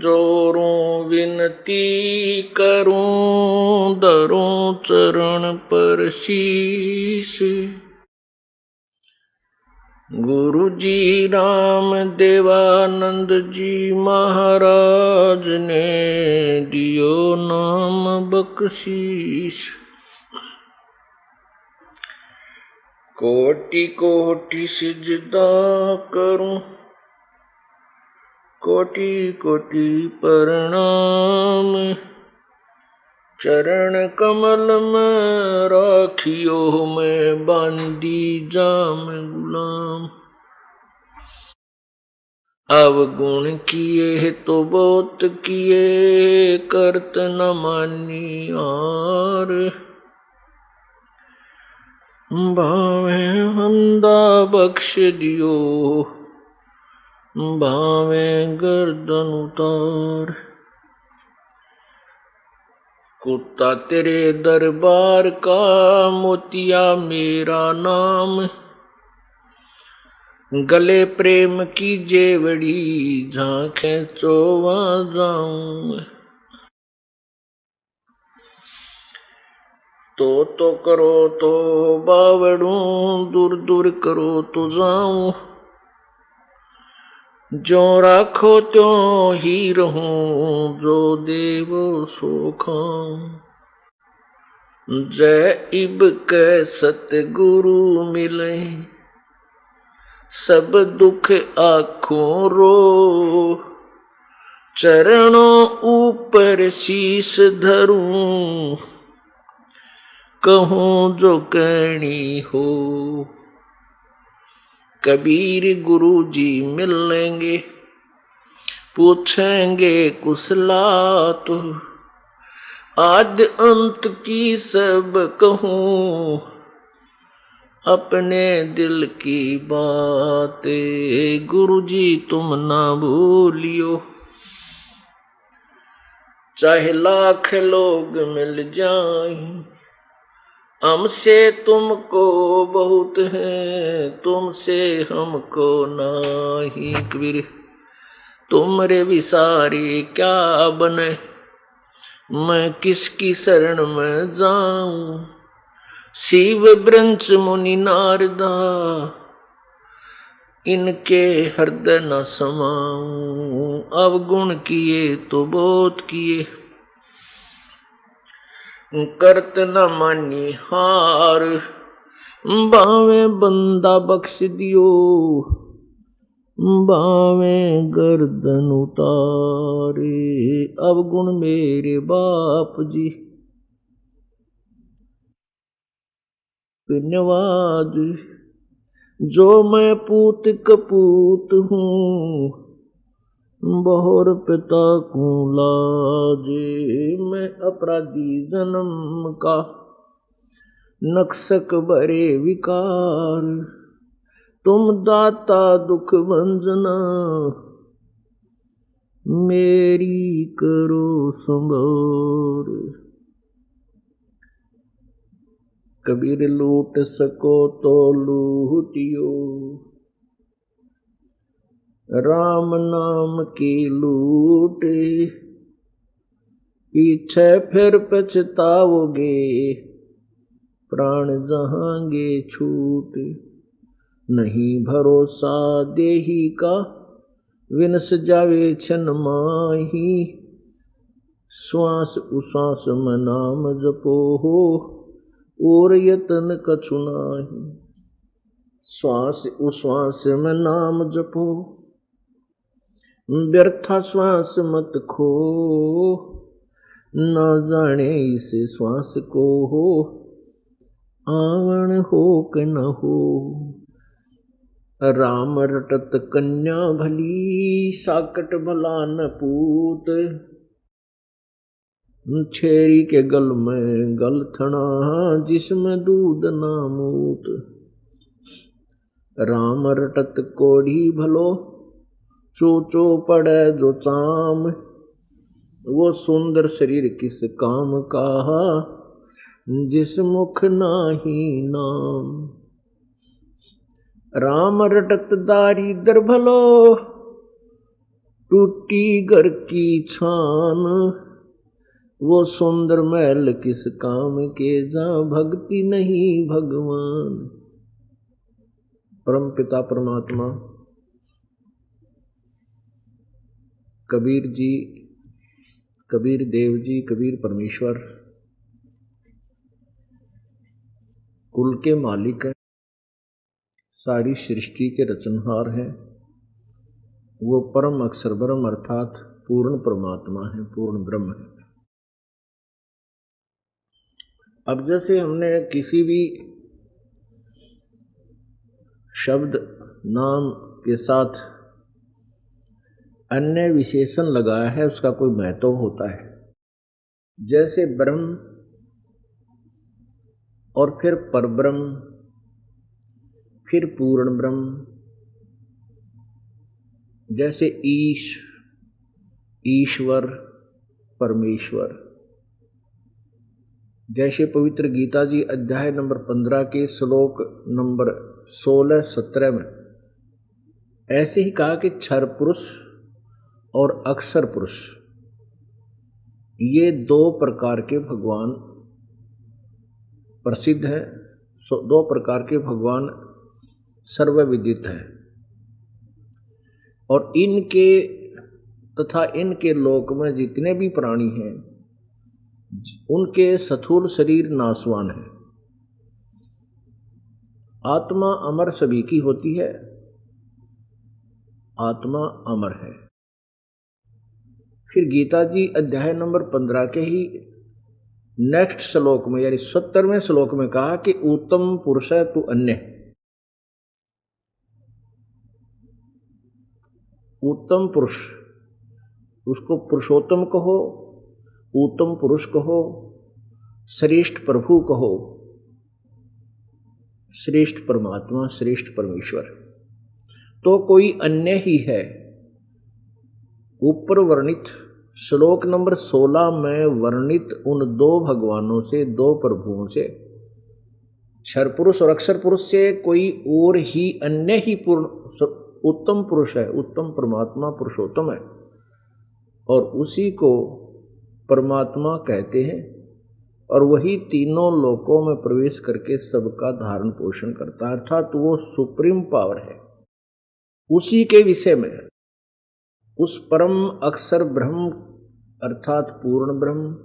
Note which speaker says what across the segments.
Speaker 1: जोरों विनती करूं, धरूं चरण पर शीश। गुरु जी राम देवानंद जी महाराज ने दियो नाम बख्शीश। कोटि कोटि सिजदा करूं, कोटि कोटि प्रणाम। चरण कमल में राखियो मैं बांधी जाम गुलाम। अवगुण किए तो बहुत किए, करत न मानी आर। भावे हंदा बख्श दियो, भावे गर्दन उतार। कुत्ता तेरे दरबार का, मोतिया मेरा नाम। गले प्रेम की जेवड़ी, झांके चोवा जाऊं। तो करो तो बावड़ू, दूर दूर करो तो जाऊं। जो राखो त्यों ही रहूं, जो देवो सो खाऊं। जय इब के सतगुरु मिले, सब दुख आँखों रो। चरणों ऊपर शीश धरूं, कहूं जो कहनी हो। कबीर गुरु जी मिलेंगे, पूछेंगे कुशलात। आद अंत की सब कहूं, अपने दिल की बातें। गुरु जी तुम ना भूलियो, चाहे लाख लोग मिल जाएं। हमसे तुमको बहुत है, तुमसे हमको नाही। कबीर तुमरे विसारे क्या बने, मैं किसकी शरण में जाऊं। शिव ब्रंच मुनि नारदा, इनके हृदय न समाऊं। अवगुण किए तो बहुत किए, करत न मानी हार। बावे बंदा बख्श दियो, बावे गर्दन उतारे। अवगुण मेरे बाप जी, धन्यवाद। जो मैं पूत कपूत हूँ, बहुर पिता को लाजे। मैं अपराधी जन्म का, नक्सक भरे विकार। तुम दाता दुख भंजना, मेरी करो संभार। कबीर लूट सको तो लूटियो, राम नाम की लूट। पीछे फिर पछताओगे, प्राण जहांगे छूट। नहीं भरोसा देही का, विनस जावे छन माही। श्वास उश्वास में नाम जपो हो, और यतन कछु नाही। श्वास उश्वास में नाम जपो, व्यर्था श्वास मत खो। न जाने इस श्वास को हो, आवण हो कि न हो। राम रटत कन्या भली, साकट भला न पूत। छेरी के गल में गलथना, जिसमें दूध ना मूत। राम रटत कोढ़ी भलो, चोचो पड़े जो चाम। वो सुंदर शरीर किस काम का, जिस मुख नाही नाम। राम रटत दारिद्र भलो, टूटी घर की छान, वो सुंदर महल किस काम के, जहाँ भक्ति नहीं भगवान। परम पिता परमात्मा कबीर जी, कबीर देव जी, कबीर परमेश्वर कुल के मालिक हैं, सारी सृष्टि के रचनहार हैं। वो परम अक्षर ब्रह्म अर्थात पूर्ण परमात्मा है, पूर्ण ब्रह्म है। अब जैसे हमने किसी भी शब्द नाम के साथ अन्य विशेषण लगाया है, उसका कोई महत्व होता है। जैसे ब्रह्म और फिर परब्रह्म, फिर पूर्ण ब्रह्म, जैसे ईश, ईश्वर, परमेश्वर। जैसे पवित्र गीता जी अध्याय नंबर 15 के श्लोक नंबर 16-17 में ऐसे ही कहा कि क्षर पुरुष और अक्षर पुरुष, ये दो प्रकार के भगवान प्रसिद्ध हैं, दो प्रकार के भगवान सर्वविदित हैं। और इनके तथा इनके लोक में जितने भी प्राणी हैं, उनके स्थूल शरीर नाशवान है। आत्मा अमर सभी की होती है, आत्मा अमर है। फिर गीता जी अध्याय नंबर 15 के ही नेक्स्ट श्लोक में यानी 70वें श्लोक में कहा कि उत्तम पुरुष है तू अन्य। उत्तम पुरुष, उसको पुरुषोत्तम कहो, उत्तम पुरुष कहो, श्रेष्ठ प्रभु कहो, श्रेष्ठ परमात्मा, श्रेष्ठ परमेश्वर, तो कोई अन्य ही है। ऊपर वर्णित श्लोक नंबर 16 में वर्णित उन दो भगवानों से, दो प्रभुओं से, क्षर पुरुष और अक्षर पुरुष से कोई और ही अन्य ही पूर्ण उत्तम पुरुष है, उत्तम परमात्मा पुरुषोत्तम है, और उसी को परमात्मा कहते हैं। और वही तीनों लोकों में प्रवेश करके सबका धारण पोषण करता है, अर्थात वो सुप्रीम पावर है। उसी के विषय में उस परम अक्षर ब्रह्म अर्थात पूर्ण ब्रह्म,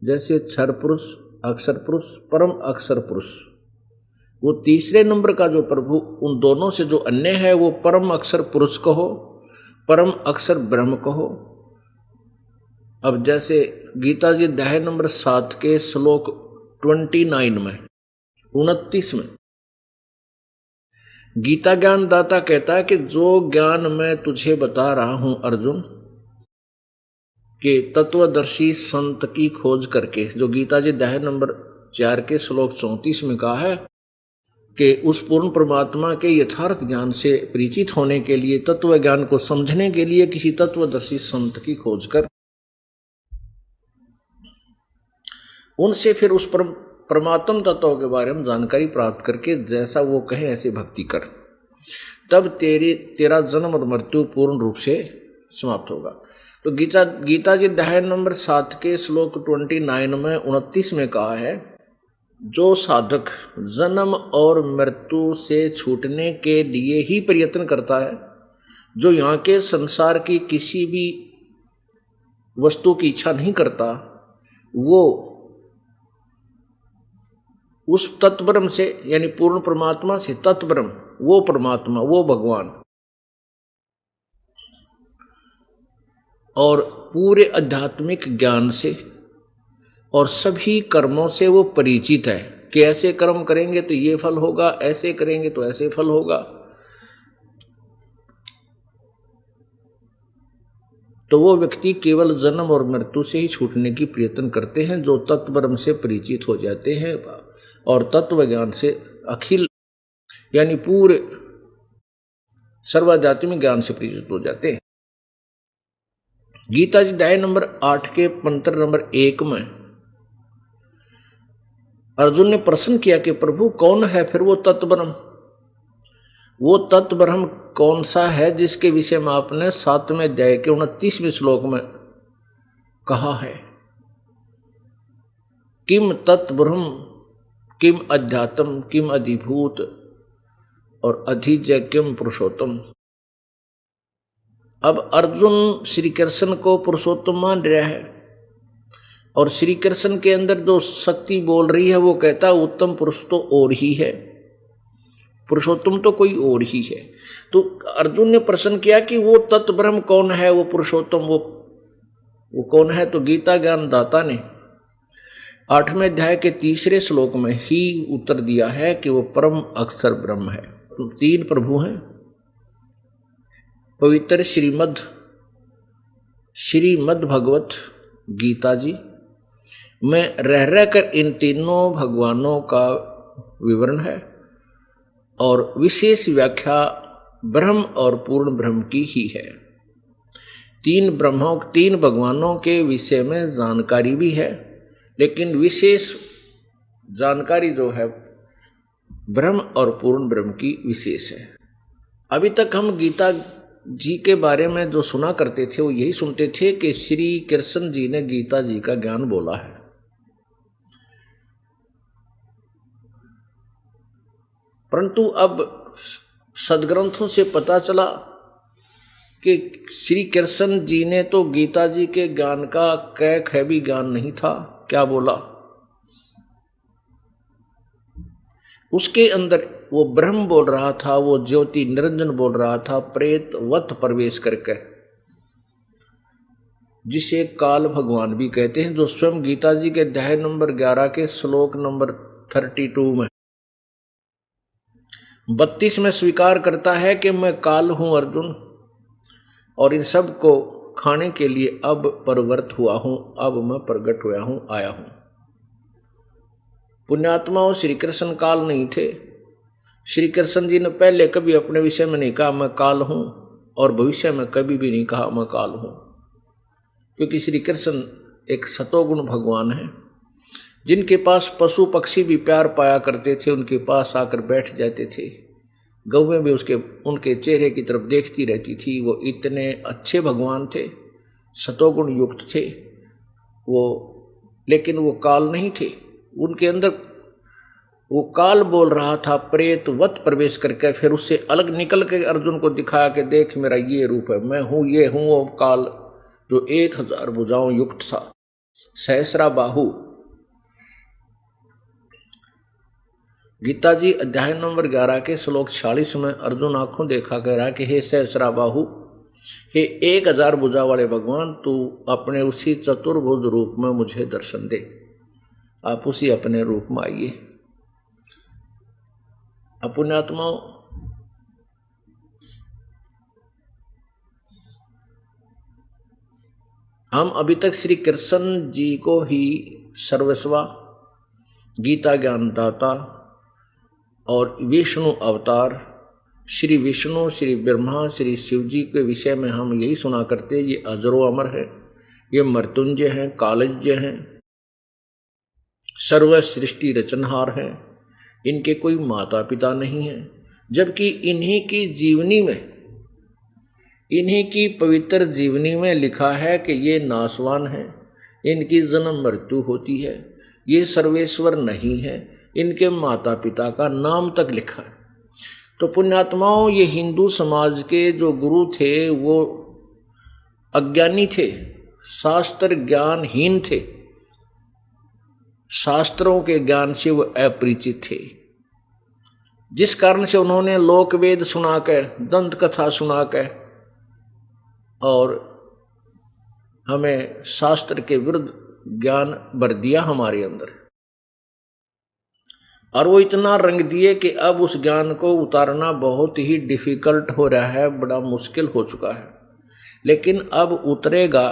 Speaker 1: जैसे क्षर पुरुष, अक्षर पुरुष, परम अक्षर पुरुष, वो तीसरे नंबर का जो प्रभु उन दोनों से जो अन्य है, वो परम अक्षर पुरुष कहो, परम अक्षर ब्रह्म कहो। अब जैसे गीता जी अध्याय नंबर 7 के श्लोक 29 में 29 में गीता ज्ञान दाता कहता है कि जो ज्ञान मैं तुझे बता रहा हूं अर्जुन, के तत्वदर्शी संत की खोज करके, जो गीता जी अध्याय नंबर 4 के श्लोक 34 में कहा है कि उस पूर्ण परमात्मा के यथार्थ ज्ञान से परिचित होने के लिए, तत्व ज्ञान को समझने के लिए किसी तत्वदर्शी संत की खोज कर उनसे फिर उस परमात्म तत्व के बारे में जानकारी प्राप्त करके जैसा वो कहे ऐसे भक्ति कर, तब तेरा जन्म और मृत्यु पूर्ण रूप से समाप्त होगा। तो गीता जी अध्याय नंबर 7 के श्लोक 29 में 29 में कहा है, जो साधक जन्म और मृत्यु से छूटने के लिए ही प्रयत्न करता है, जो यहाँ के संसार की किसी भी वस्तु की इच्छा नहीं करता, वो उस तत्ब्रह्म से यानी पूर्ण परमात्मा से, तत्ब्रह्म वो परमात्मा, वो भगवान और पूरे आध्यात्मिक ज्ञान से और सभी कर्मों से वो परिचित है कि ऐसे कर्म करेंगे तो ये फल होगा, ऐसे करेंगे तो ऐसे फल होगा। तो वो व्यक्ति केवल जन्म और मृत्यु से ही छूटने की प्रयत्न करते हैं, जो तत्ब्रह्म से परिचित हो जाते हैं और तत्व ज्ञान से अखिल यानी पूरे सर्वाध्यात्मिक ज्ञान से परिचित हो जाते हैं। गीता जी अध्याय नंबर 8 के मंत्र नंबर 1 में अर्जुन ने प्रश्न किया कि प्रभु कौन है फिर वो तत्ब्रह्म? वो तत्व ब्रह्म कौन सा है जिसके विषय में आपने 7वें अध्याय के 29वें श्लोक में कहा है, किम तत्व ब्रह्म किम अध्यात्म किम अधिभूत और अधिजय किम पुरुषोत्तम। अब अर्जुन श्री कृष्ण को पुरुषोत्तम मान रहा है और श्री कृष्ण के अंदर जो शक्ति बोल रही है वो कहता है उत्तम पुरुष तो और ही है, पुरुषोत्तम तो कोई और ही है। तो अर्जुन ने प्रश्न किया कि वो तत्व ब्रह्म कौन है, वो पुरुषोत्तम वो कौन है। तो गीता ज्ञान दाता ने 8वें अध्याय के 3रे श्लोक में ही उत्तर दिया है कि वो परम अक्षर ब्रह्म है। तो 3 प्रभु हैं, पवित्र श्रीमद् भगवत गीता जी में रह रहकर इन तीनों भगवानों का विवरण है और विशेष व्याख्या ब्रह्म और पूर्ण ब्रह्म की ही है। 3 भगवानों के विषय में जानकारी भी है, लेकिन विशेष जानकारी जो है ब्रह्म और पूर्ण ब्रह्म की विशेष है। अभी तक हम गीता जी के बारे में जो सुना करते थे वो यही सुनते थे कि श्री कृष्ण जी ने गीता जी का ज्ञान बोला है। परंतु अब सदग्रंथों से पता चला कि श्री कृष्ण जी ने तो गीता जी के ज्ञान का कै भी ज्ञान नहीं था। क्या बोला? उसके अंदर वो ब्रह्म बोल रहा था, वो ज्योति निरंजन बोल रहा था, प्रेतवत प्रवेश करके, जिसे काल भगवान भी कहते हैं, जो स्वयं गीता जी के अध्याय नंबर 11 के श्लोक नंबर 32 में 32 में स्वीकार करता है कि मैं काल हूं अर्जुन, और इन सब को खाने के लिए अब प्रवृत्त हुआ हूं, अब मैं प्रकट हुआ हूं, आया हूं। पुण्यात्माओं, श्री कृष्ण काल नहीं थे। श्री कृष्ण जी ने पहले कभी अपने विषय में नहीं कहा मैं काल हूं, और भविष्य में कभी भी नहीं कहा मैं काल हूं, क्योंकि श्री कृष्ण एक सतोगुण भगवान है, जिनके पास पशु पक्षी भी प्यार पाया करते थे, उनके पास आकर बैठ जाते थे। गौवें भी उनके चेहरे की तरफ देखती रहती थी। वो इतने अच्छे भगवान थे, सतोगुण युक्त थे वो, लेकिन वो काल नहीं थे। उनके अंदर वो काल बोल रहा था प्रेतवत प्रवेश करके, फिर उससे अलग निकल के अर्जुन को दिखाया कि देख मेरा ये रूप है, मैं हूँ, ये हूँ। वो काल जो 1000 भुजाओं युक्त था, सहस्रा बाहु। गीता जी अध्याय नंबर 11 के श्लोक 46 में अर्जुन आंखों देखा कह रहा कि हे सहस्रा बाहु, हे 1000 भुजा वाले भगवान, तू अपने उसी चतुर्भुज रूप में मुझे दर्शन दे। आप उसी अपने रूप में आइए। पुण्यात्माओं, हम अभी तक श्री कृष्ण जी को ही सर्वस्वा, गीता ज्ञानदाता और विष्णु अवतार, श्री विष्णु, श्री ब्रह्मा, श्री शिव जी के विषय में हम यही सुना करते, ये अजरो अमर है, ये मृत्युंजय हैं, कालज्ञ हैं, सर्व सृष्टि रचनहार हैं, इनके कोई माता पिता नहीं है। जबकि इन्हीं की जीवनी में, इन्हीं की पवित्र जीवनी में लिखा है कि ये नासवान हैं, इनकी जन्म मृत्यु होती है, ये सर्वेश्वर नहीं है, इनके माता पिता का नाम तक लिखा है। तो पुण्यात्माओं, ये हिंदू समाज के जो गुरु थे वो अज्ञानी थे, शास्त्र ज्ञानहीन थे, शास्त्रों के ज्ञान से वो अपरिचित थे, जिस कारण से उन्होंने लोकवेद सुना के, दंत कथा सुना के और हमें शास्त्र के विरुद्ध ज्ञान भर दिया हमारे अंदर, और वो इतना रंग दिए कि अब उस ज्ञान को उतारना बहुत ही डिफिकल्ट हो रहा है, बड़ा मुश्किल हो चुका है। लेकिन अब उतरेगा।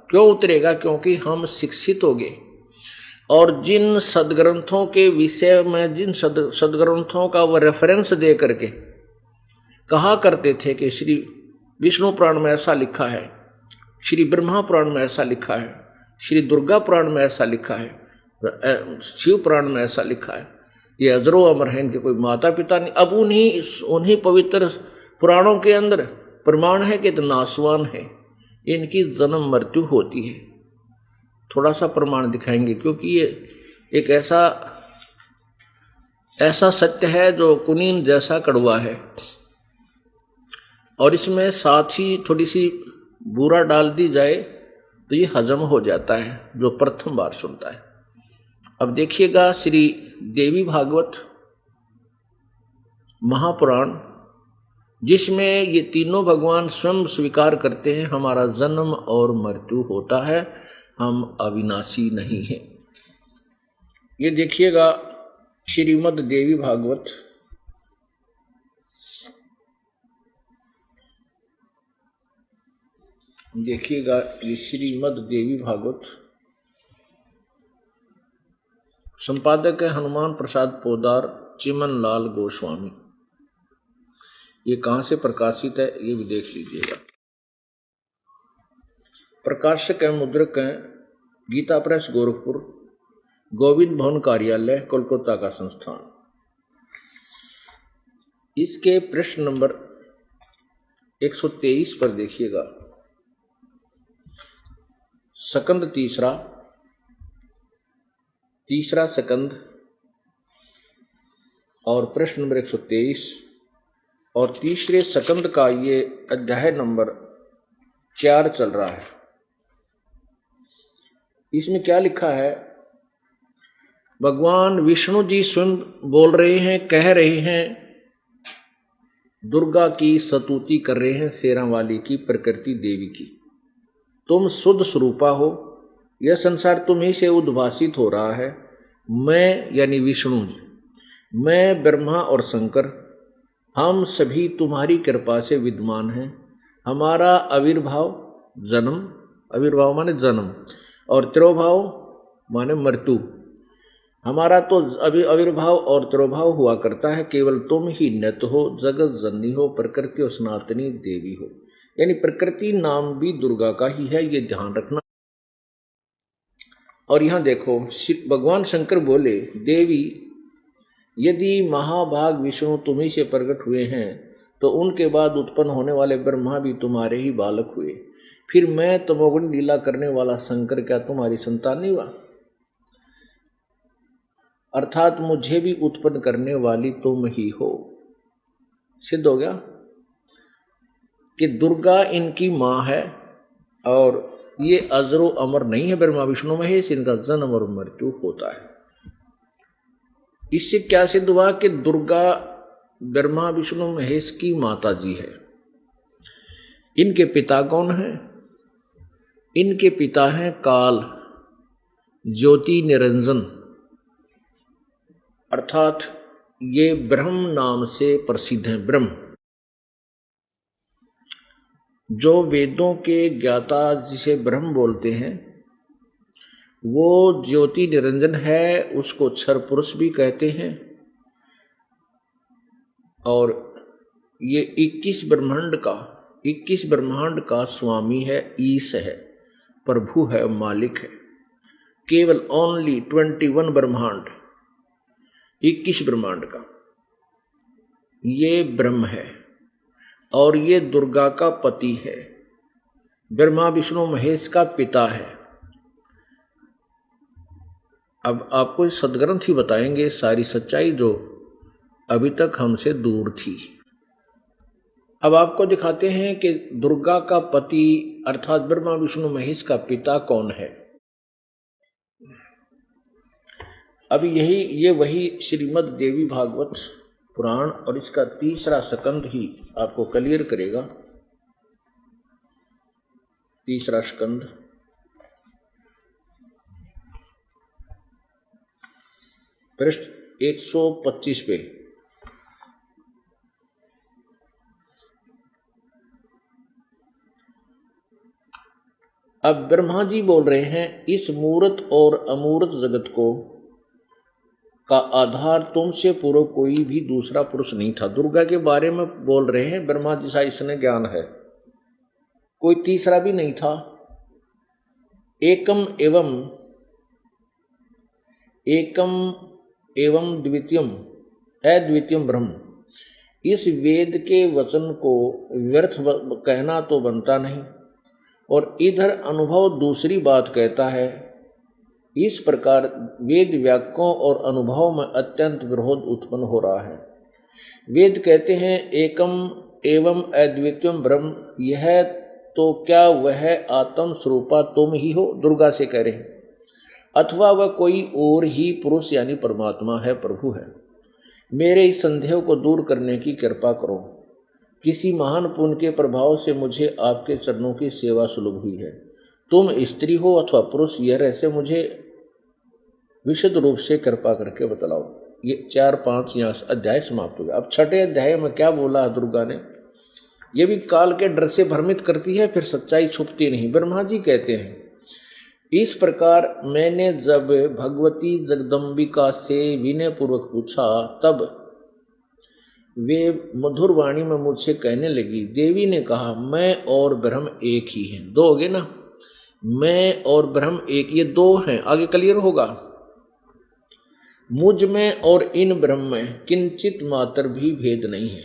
Speaker 1: क्यों उतरेगा? क्योंकि हम शिक्षित हो गए, और जिन सदग्रंथों के विषय में, जिन सदग्रंथों का वो रेफरेंस दे करके कहा करते थे कि श्री विष्णु पुराण में ऐसा लिखा है, श्री ब्रह्मा पुराण में ऐसा लिखा है, श्री दुर्गा पुराण में ऐसा लिखा है, शिव पुराण में ऐसा लिखा है, ये अजरो अमर हैं, इनके कोई माता पिता नहीं। अब उन्हीं पवित्र पुराणों के अंदर प्रमाण है कि नासवान है, इनकी जन्म मृत्यु होती है। थोड़ा सा प्रमाण दिखाएंगे, क्योंकि ये एक ऐसा सत्य है जो कुनीन जैसा कड़वा है, और इसमें साथ ही थोड़ी सी बूरा डाल दी जाए तो ये हजम हो जाता है जो प्रथम बार सुनता है। अब देखिएगा श्री देवी भागवत महापुराण, जिसमें ये तीनों भगवान स्वयं स्वीकार करते हैं हमारा जन्म और मृत्यु होता है, हम अविनाशी नहीं हैं। ये देखिएगा श्रीमद् देवी भागवत देखिएगा, ये श्रीमद् देवी भागवत, संपादक है हनुमान प्रसाद पोदार, चिमन लाल गोस्वामी। ये कहाँ से प्रकाशित है ये भी देख लीजिएगा। प्रकाशक है, मुद्रक हैं गीता प्रेस गोरखपुर, गोविंद भवन कार्यालय कोलकाता का संस्थान। इसके प्रश्न नंबर 123 पर देखिएगा, सकंद तीसरा सकंद और प्रश्न नंबर 123 और तीसरे सकंद का ये अध्याय नंबर 4 चल रहा है। इसमें क्या लिखा है, भगवान विष्णु जी स्वयं बोल रहे हैं, कह रहे हैं, दुर्गा की स्तुति कर रहे हैं, शेरां वाली की, प्रकृति देवी की। तुम शुद्ध स्वरूपा हो, यह संसार तुम्ही से उद्भासित हो रहा है। मैं यानी विष्णु जी, मैं ब्रह्मा और शंकर, हम सभी तुम्हारी कृपा से विद्यमान हैं। हमारा आविर्भाव जन्म, आविर्भाव माने जन्म, और तिरोभाव माने मृत्यु। हमारा तो आविर्भाव और तिरोभाव हुआ करता है, केवल तुम ही नित हो, जगत जननी हो, प्रकृति और सनातनी देवी हो। यानी प्रकृति नाम भी दुर्गा का ही है, ये ध्यान रखना। और यहां देखो, भगवान शंकर बोले, देवी यदि महाभाग विष्णु तुम्ही से प्रकट हुए हैं तो उनके बाद उत्पन्न होने वाले ब्रह्मा भी तुम्हारे ही बालक हुए, फिर मैं तमोगुण लीला करने वाला शंकर क्या तुम्हारी संतान नहीं हुआ? अर्थात मुझे भी उत्पन्न करने वाली तुम ही हो। सिद्ध हो गया कि दुर्गा इनकी मां है, और ये अजरो अमर नहीं है, ब्रह्मा विष्णु महेश, इनका जन्म और मृत्यु होता है। इससे क्या सिद्ध हुआ कि दुर्गा ब्रह्मा विष्णु महेश की माता जी है। इनके पिता कौन है? इनके पिता हैं काल, ज्योति निरंजन, अर्थात ये ब्रह्म नाम से प्रसिद्ध हैं। ब्रह्म जो वेदों के ज्ञाता जिसे ब्रह्म बोलते हैं, वो ज्योति निरंजन है, उसको क्षर पुरुष भी कहते हैं। और ये 21 ब्रह्मांड का स्वामी है, ईश है, प्रभु है, मालिक है। केवल ओनली 21 ब्रह्मांड, 21 ब्रह्मांड का ये ब्रह्म है, और ये दुर्गा का पति है, ब्रह्मा विष्णु महेश का पिता है। अब आपको सदग्रंथ ही बताएंगे सारी सच्चाई जो अभी तक हमसे दूर थी। अब आपको दिखाते हैं कि दुर्गा का पति अर्थात ब्रह्मा विष्णु महेश का पिता कौन है। अब ये वही श्रीमद् देवी भागवत पुराण और इसका तीसरा स्कंद ही आपको क्लियर करेगा। तीसरा स्कंद पृष्ठ 125 पे। अब ब्रह्मा जी बोल रहे हैं, इस मूर्त और अमूर्त जगत को का आधार तुमसे पूर्व कोई भी दूसरा पुरुष नहीं था। दुर्गा के बारे में बोल रहे हैं, ब्रह्मा जी सा इसने ज्ञान है, कोई तीसरा भी नहीं था। एकम एवं द्वितीयम अद्वितीयम ब्रह्म, इस वेद के वचन को व्यर्थ कहना तो बनता नहीं, और इधर अनुभव दूसरी बात कहता है। इस प्रकार वेद वाक्यों और अनुभव में अत्यंत विरोध उत्पन्न हो रहा है। वेद कहते हैं एकम एवं अद्वितीयम ब्रह्म, यह तो क्या वह आत्म स्वरूपा तुम ही हो, दुर्गा से कह रहे हैं, अथवा वह कोई और ही पुरुष यानी परमात्मा है, प्रभु है। मेरे इस संदेह को दूर करने की कृपा करो। किसी महान पुण्य के प्रभाव से मुझे आपके चरणों की सेवा सुलभ हुई है। तुम स्त्री हो अथवा पुरुष, यह रहस्य मुझे विशुद्ध रूप से कृपा करके बतलाओ। ये 4-5 यहाँ अध्याय समाप्त हो गया। अब छठे अध्याय में क्या बोला दुर्गा ने, ये भी काल के डर से भ्रमित करती है, फिर सच्चाई छुपती नहीं। ब्रह्मा जी कहते हैं, इस प्रकार मैंने जब भगवती जगदम्बिका से विनय पूर्वक पूछा, तब वे मधुर वाणी में मुझसे कहने लगी। देवी ने कहा, मैं और ब्रह्म एक ही हैं। दो हो गए ना, मैं और ब्रह्म एक, ये दो हैं, आगे क्लियर होगा। मुझ में और इन ब्रह्म में किंचित मात्र भी भेद नहीं है।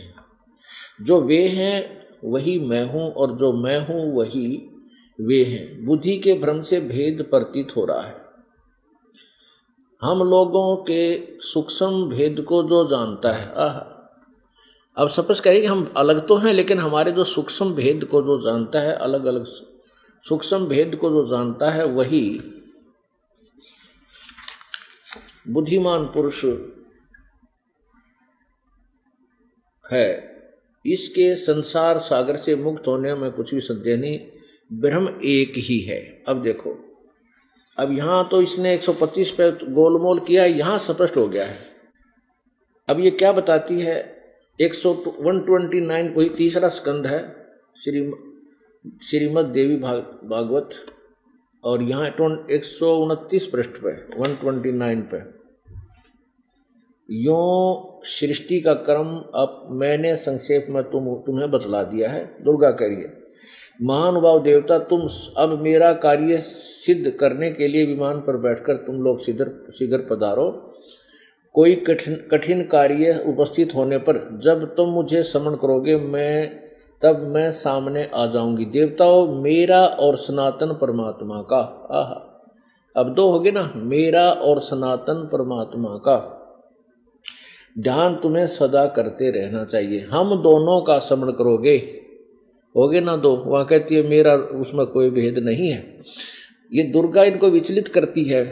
Speaker 1: जो वे हैं वही मैं हूं, और जो मैं हूं वही वे हैं। बुद्धि के भ्रम से भेद प्रतीत हो रहा है। हम लोगों के सूक्ष्म भेद को जो जानता है, अब सपोज करिए कि हम अलग तो हैं, लेकिन हमारे जो सूक्ष्म भेद को जो जानता है, अलग अलग सूक्ष्म भेद को जो जानता है, वही बुद्धिमान पुरुष है। इसके संसार सागर से मुक्त होने में कुछ भी संदेह नहीं, ब्रह्म एक ही है। अब देखो, अब यहाँ तो इसने 125 पे गोलमोल किया, यहाँ स्पष्ट हो गया है। अब ये क्या बताती है, 129 कोई तीसरा स्कंद है श्रीमद् देवी भागवत, और यहाँ 129 पृष्ठ पे 129 पे, यों सृष्टि का क्रम अब मैंने संक्षेप में तुम्हें बतला दिया है। दुर्गा कह रही है, महानुभाव देवता, तुम अब मेरा कार्य सिद्ध करने के लिए विमान पर बैठकर तुम लोग शीघ्र पधारो। कोई कठिन कार्य उपस्थित होने पर जब तुम मुझे समन करोगे, तब मैं सामने आ जाऊंगी। देवताओं, मेरा और सनातन परमात्मा का, अब दो हो गए ना, मेरा और सनातन परमात्मा का ध्यान तुम्हें सदा करते रहना चाहिए। हम दोनों का स्मरण करोगे, हो गए ना दो। वहाँ कहती है मेरा, उसमें कोई भेद नहीं है। ये दुर्गा इनको विचलित करती है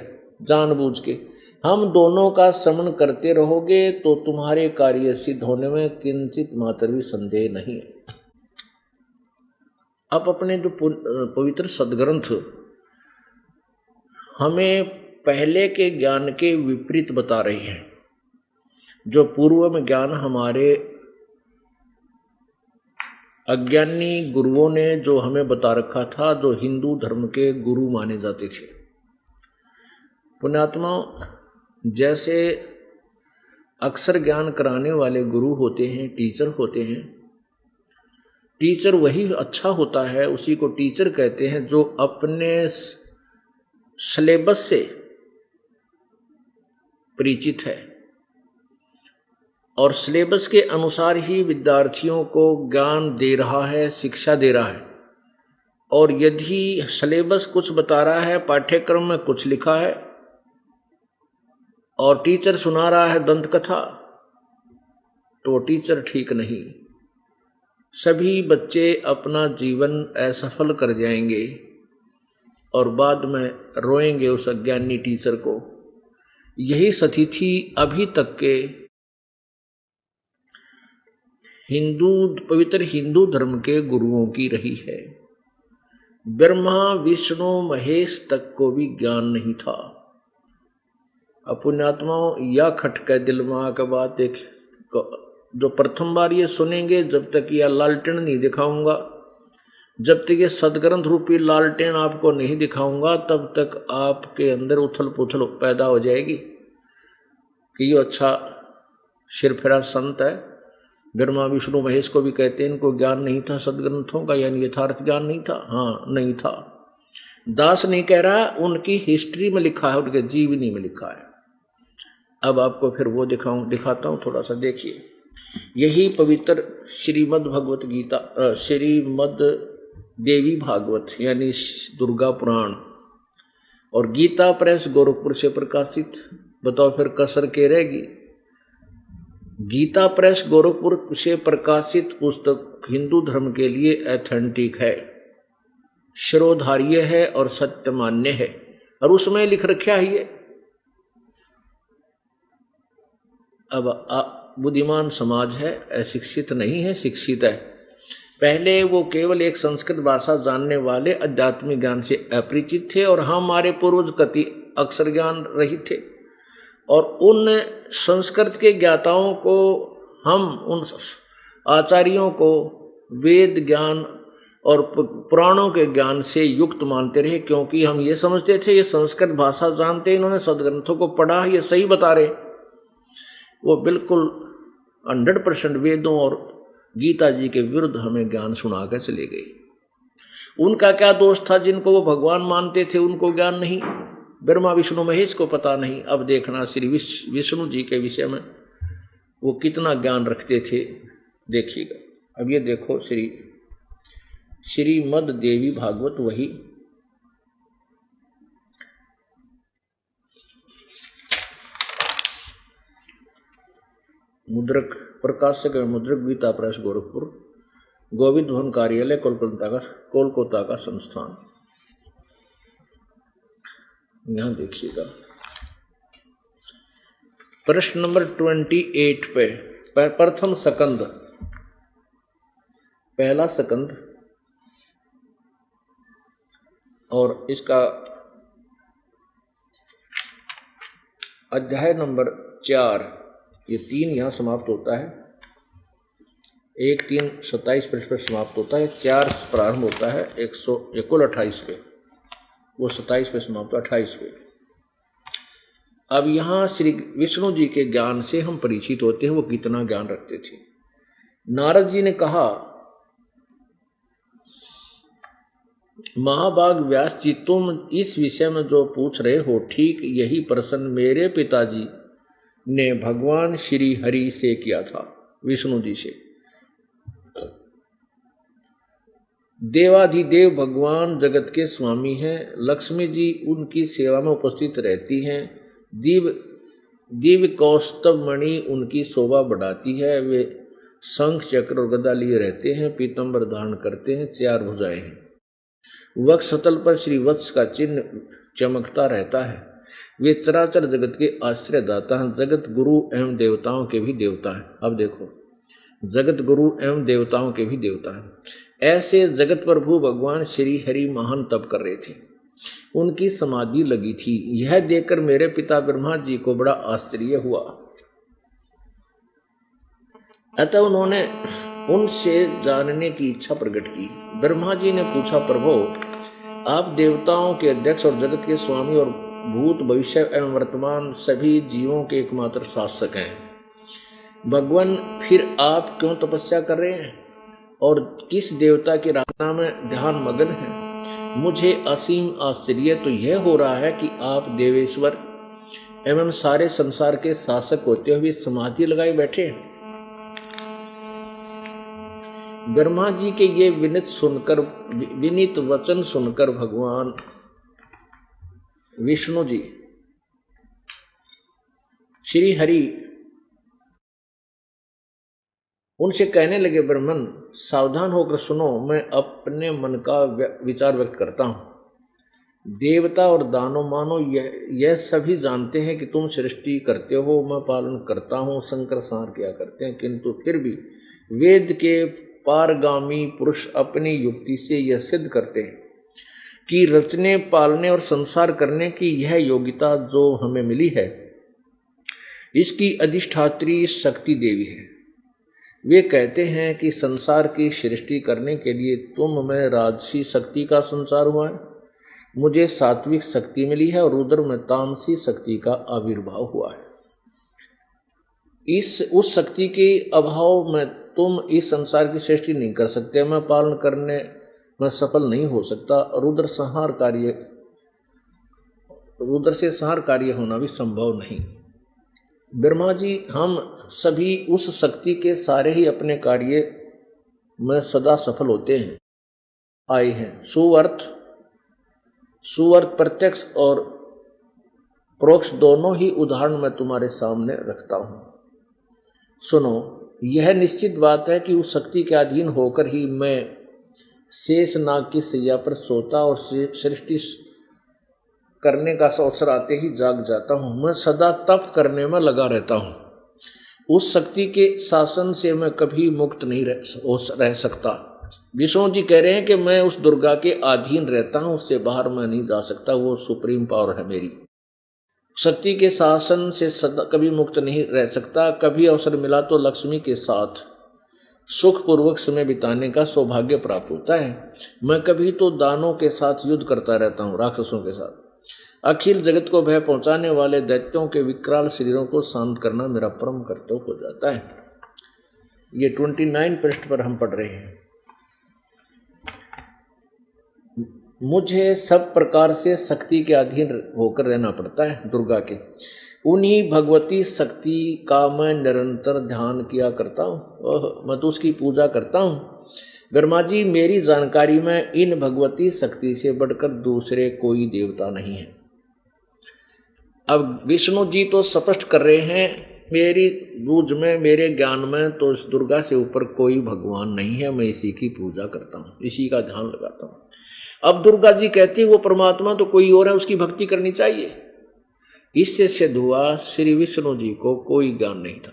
Speaker 1: जानबूझ के। हम दोनों का स्मरण करते रहोगे तो तुम्हारे कार्य सिद्ध होने में किंचित मात्र भी संदेह नहीं है। अब अपने जो पवित्र सदग्रंथ हमें पहले के ज्ञान के विपरीत बता रही हैं। जो पूर्व में ज्ञान हमारे अज्ञानी गुरुओं ने जो हमें बता रखा था, जो हिंदू धर्म के गुरु माने जाते थे। पुण्यात्मा, जैसे अक्सर ज्ञान कराने वाले गुरु होते हैं, टीचर होते हैं, टीचर वही अच्छा होता है, उसी को टीचर कहते हैं जो अपने सिलेबस से परिचित है और सिलेबस के अनुसार ही विद्यार्थियों को ज्ञान दे रहा है, शिक्षा दे रहा है। और यदि सिलेबस कुछ बता रहा है, पाठ्यक्रम में कुछ लिखा है और टीचर सुना रहा है दंत कथा, तो टीचर ठीक नहीं। सभी बच्चे अपना जीवन असफल कर जाएंगे और बाद में रोएंगे उस अज्ञानी टीचर को। यही स्थिति अभी तक के पवित्र हिंदू धर्म के गुरुओं की रही है। ब्रह्मा विष्णु महेश तक को भी ज्ञान नहीं था। पुण्यात्माओं, या खटके दिल में आकर बात एक, जो प्रथम बार ये सुनेंगे, जब तक यह लालटेन नहीं दिखाऊंगा, जब तक ये सदग्रंथ रूपी लालटेन आपको नहीं दिखाऊंगा, तब तक आपके अंदर उथल पुथल पैदा हो जाएगी कि ये अच्छा सिरफिरा संत है। ब्रह्मा विष्णु महेश को भी कहते हैं, इनको ज्ञान नहीं था सदग्रंथों का, यानी यथार्थ ज्ञान नहीं था। हाँ, नहीं था। दास नहीं कह रहा, उनकी हिस्ट्री में लिखा है, उनके जीवनी में लिखा है। अब आपको फिर वो दिखाता हूँ, थोड़ा सा देखिए। यही पवित्र श्रीमद् भगवत गीता, श्रीमद् देवी भागवत यानी दुर्गा पुराण और गीता प्रेस गोरखपुर से प्रकाशित। बताओ फिर कसर के रहेगी। गीता प्रेस गोरखपुर से प्रकाशित पुस्तक हिंदू धर्म के लिए ऑथेंटिक है, श्रोधार्य है और सत्यमान्य है। और उसमें लिख रखा है ये। अब बुद्धिमान समाज है, अशिक्षित नहीं है, शिक्षित है। पहले वो केवल एक संस्कृत भाषा जानने वाले आध्यात्मिक ज्ञान से अपरिचित थे और हमारे पूर्वज कति अक्षर ज्ञान रहित थे। और उन संस्कृत के ज्ञाताओं को हम, उन आचार्यों को वेद ज्ञान और पुराणों के ज्ञान से युक्त मानते रहे, क्योंकि हम ये समझते थे ये संस्कृत भाषा जानते, इन्होंने सदग्रंथों को पढ़ा, ये सही बता रहे। वो बिल्कुल 100% वेदों और गीता जी के विरुद्ध हमें ज्ञान सुना कर चले गए। उनका क्या दोष था? जिनको वो भगवान मानते थे उनको ज्ञान नहीं, ब्रह्मा विष्णु महेश को पता नहीं। अब देखना श्री विष्णु जी के विषय में वो कितना ज्ञान रखते थे, देखिएगा। अब ये देखो श्रीमद् देवी भागवत, वही मुद्रक प्रकाशक मुद्रक गीता प्रेस गोरखपुर, गोविंद भवन कार्यालय कोलकाता का संस्थान। यहां देखिएगा प्रश्न नंबर 28 पे प्रथम स्कंद, पहला स्कंद और इसका अध्याय नंबर 4, ये 3 यहाँ समाप्त होता है। 1-3-27 पृष्ठ पर समाप्त होता है, 4 प्रारंभ होता है 128 पे, वो 27 पे समाप्त होता है, 28 पे। अब यहाँ श्री विष्णु जी के ज्ञान से हम परिचित होते हैं, वो कितना ज्ञान रखते थे। नारद जी ने कहा, महाभाग व्यास जी, तुम इस विषय में जो पूछ रहे हो, ठीक यही प्रश्न मेरे पिताजी ने भगवान श्री हरि से किया था, विष्णु जी से। देवाधिदेव भगवान जगत के स्वामी हैं, लक्ष्मी जी उनकी सेवा में उपस्थित रहती हैं, दिव्य कौस्तभ मणि उनकी शोभा बढ़ाती है, वे शंख चक्र और गदा लिए रहते हैं, पीतंबर धारण करते हैं, 4 भुजाएं हैं, वक्षस्थल पर श्री वत्स का चिन्ह चमकता रहता है, वे चराचर जगत के आश्रयदाता हैं, जगत गुरु एवं देवताओं के भी देवता हैं। अब देखो, जगत गुरु एवं देवताओं के भी देवता हैं। ऐसे जगत प्रभु भगवान श्री हरि महान तप कर रहे थे, उनकी समाधि लगी थी। यह देखकर मेरे पिता ब्रह्मा जी को बड़ा आश्चर्य हुआ, अतः उन्होंने उनसे जानने की इच्छा प्रकट की। ब्रह्मा जी ने पूछा, प्रभु आप देवताओं के अध्यक्ष और जगत के स्वामी और भूत भविष्य एवं वर्तमान सभी जीवों के एकमात्र शासक हैं। भगवान, फिर आप क्यों तपस्या कर रहे हैं और किस देवता की आराधना में ध्यान मग्न हैं? मुझे असीम आश्चर्य तो यह हो रहा है कि आप देवेश्वर एवं सारे संसार के शासक होते हुए समाधि लगाए बैठे हैं। ब्रह्मा जी के ये विनीत वचन सुनकर भगवान विष्णु जी श्री हरि उनसे कहने लगे, ब्रह्मन सावधान होकर सुनो, मैं अपने मन का विचार व्यक्त करता हूँ। देवता और दानव मानो यह सभी जानते हैं कि तुम सृष्टि करते हो, मैं पालन करता हूँ, संकर संहार किया करते हैं, किंतु फिर भी वेद के पारगामी पुरुष अपनी युक्ति से यह सिद्ध करते हैं कि रचने, पालने और संसार करने की यह योग्यता जो हमें मिली है, इसकी अधिष्ठात्री शक्ति देवी है। वे कहते हैं कि संसार की सृष्टि करने के लिए तुम में राजसी शक्ति का संचार हुआ है, मुझे सात्विक शक्ति मिली है और रुद्र में तामसी शक्ति का आविर्भाव हुआ है। उस शक्ति के अभाव में तुम इस संसार की सृष्टि नहीं कर सकते, मैं पालन करने में सफल नहीं हो सकता। रुद्र से संहार कार्य होना भी संभव नहीं। ब्रह्मा जी, हम सभी उस शक्ति के सारे ही अपने कार्य में सदा सफल होते हैं आए हैं। सुअर्थ प्रत्यक्ष और परोक्ष दोनों ही उदाहरण मैं तुम्हारे सामने रखता हूं। सुनो, यह निश्चित बात है कि उस शक्ति के अधीन होकर ही मैं शेष नाग की सैया पर सोता और सृष्टि करने का अवसर आते ही जाग जाता हूं। मैं सदा तप करने में लगा रहता हूं। उस शक्ति के शासन से मैं कभी मुक्त नहीं रह सकता। विष्णु जी कह रहे हैं कि मैं उस दुर्गा के अधीन रहता हूं, उससे बाहर मैं नहीं जा सकता। वो सुप्रीम पावर है मेरी। शक्ति के शासन से सदा कभी मुक्त नहीं रह सकता। कभी अवसर मिला तो लक्ष्मी के साथ सुखपूर्वक समय बिताने का सौभाग्य प्राप्त होता है। मैं कभी तो दानों के साथ युद्ध करता रहता हूँ, राक्षसों के साथ। अखिल जगत को भय पहुंचाने वाले दैत्यों के विकराल शरीरों को शांत करना मेरा परम कर्तव्य हो जाता है। ये 29 पृष्ठ पर हम पढ़ रहे हैं। मुझे सब प्रकार से शक्ति के अधीन होकर रहना पड़ता है, दुर्गा के। उन्हीं भगवती शक्ति का मैं निरंतर ध्यान किया करता हूँ। मैं तो उसकी पूजा करता हूँ। ब्रह्मा जी, मेरी जानकारी में इन भगवती शक्ति से बढ़कर दूसरे कोई देवता नहीं है। अब विष्णु जी तो स्पष्ट कर रहे हैं, मेरी बूझ में, मेरे ज्ञान में तो इस दुर्गा से ऊपर कोई भगवान नहीं है। मैं इसी की पूजा करता हूँ, इसी का ध्यान लगाता हूँ। अब दुर्गा जी कहती है वो परमात्मा तो कोई और है, उसकी भक्ति करनी चाहिए। इससे सिद्ध हुआ श्री विष्णु जी को कोई ज्ञान नहीं था,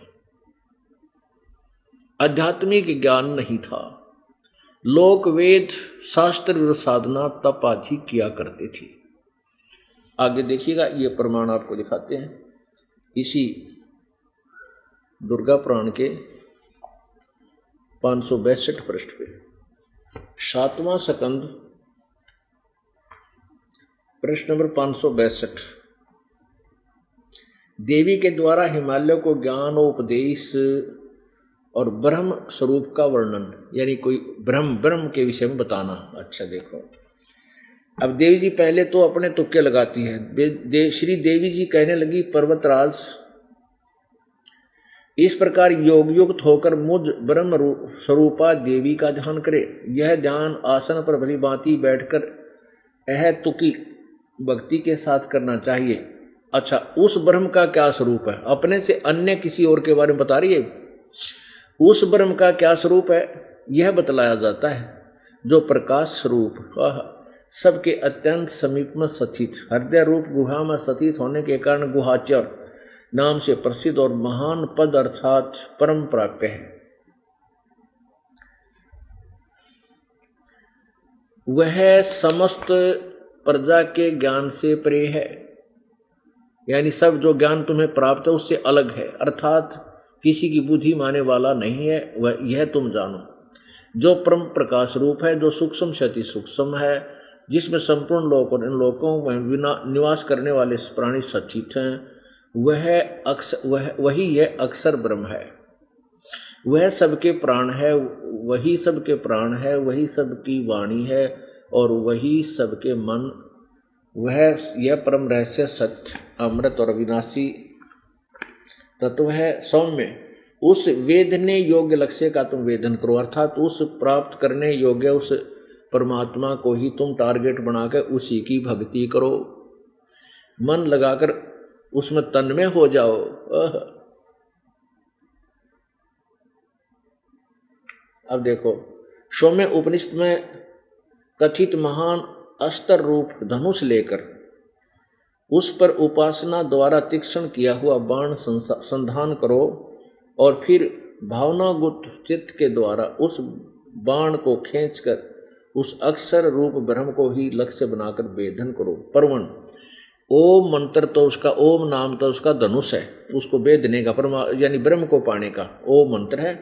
Speaker 1: आध्यात्मिक ज्ञान नहीं था। लोक वेद शास्त्र साधना तप आदि किया करते थे। आगे देखिएगा, ये प्रमाण आपको दिखाते हैं इसी दुर्गा पुराण के 562 पृष्ठ पे। 7वां स्कंद प्रश्न नंबर 562। देवी के द्वारा हिमालय को ज्ञान उपदेश और ब्रह्म स्वरूप का वर्णन, यानी कोई ब्रह्म के विषय में बताना। अच्छा देखो, अब देवी जी पहले तो अपने तुक्के लगाती है। श्री देवी जी कहने लगी, पर्वतराज, इस प्रकार योग युक्त होकर मुझ ब्रह्म स्वरूपा देवी का ध्यान करे। यह ध्यान आसन पर भली भांति बैठकर तुकी भक्ति के साथ करना चाहिए। अच्छा, उस ब्रह्म का क्या स्वरूप है? अपने से अन्य किसी और के बारे में बता रही है। उस ब्रह्म का क्या स्वरूप है यह बतलाया जाता है, जो प्रकाश स्वरूप सबके अत्यंत समीप में स्थित, हृदय रूप गुहा में स्थित होने के कारण गुहाचर नाम से प्रसिद्ध और महान पद अर्थात परम प्राप्य है। वह समस्त प्रजा के ज्ञान से परे है, यानी सब जो ज्ञान तुम्हें प्राप्त है उससे अलग है, अर्थात किसी की बुद्धि माने वाला नहीं है। वह यह तुम जानो, जो परम प्रकाश रूप है, जो सूक्ष्म से अति सूक्ष्म है, जिसमें संपूर्ण लोक और इन लोकों में निवास करने वाले प्राणी स्थित हैं, वही यह अक्षर ब्रह्म है। वह सबके प्राण है, वही सबके प्राण है, वही सबकी वाणी है और वही सबके मन। वह यह परम रहस्य सत्य, अमृत और अविनाशी तत्व है। सौम्य, उस वेदने योग्य लक्ष्य का तुम वेदन करो, अर्थात उस प्राप्त करने योग्य उस परमात्मा को ही तुम टारगेट बनाकर उसी की भक्ति करो। मन लगाकर उसमें तन्मय हो जाओ। अब देखो, सौम्य उपनिषद में कथित महान अस्त्र रूप धनुष लेकर उस पर उपासना द्वारा तीक्ष्ण किया हुआ बाण संधान करो और फिर भावनागुत चित्त के द्वारा उस बाण को खींचकर उस अक्षर रूप ब्रह्म को ही लक्ष्य बनाकर वेदन करो। परवण, ओम मंत्र तो उसका, ओम नाम तो उसका धनुष है, उसको वेदने का, यानी ब्रह्म को पाने का ओम मंत्र है।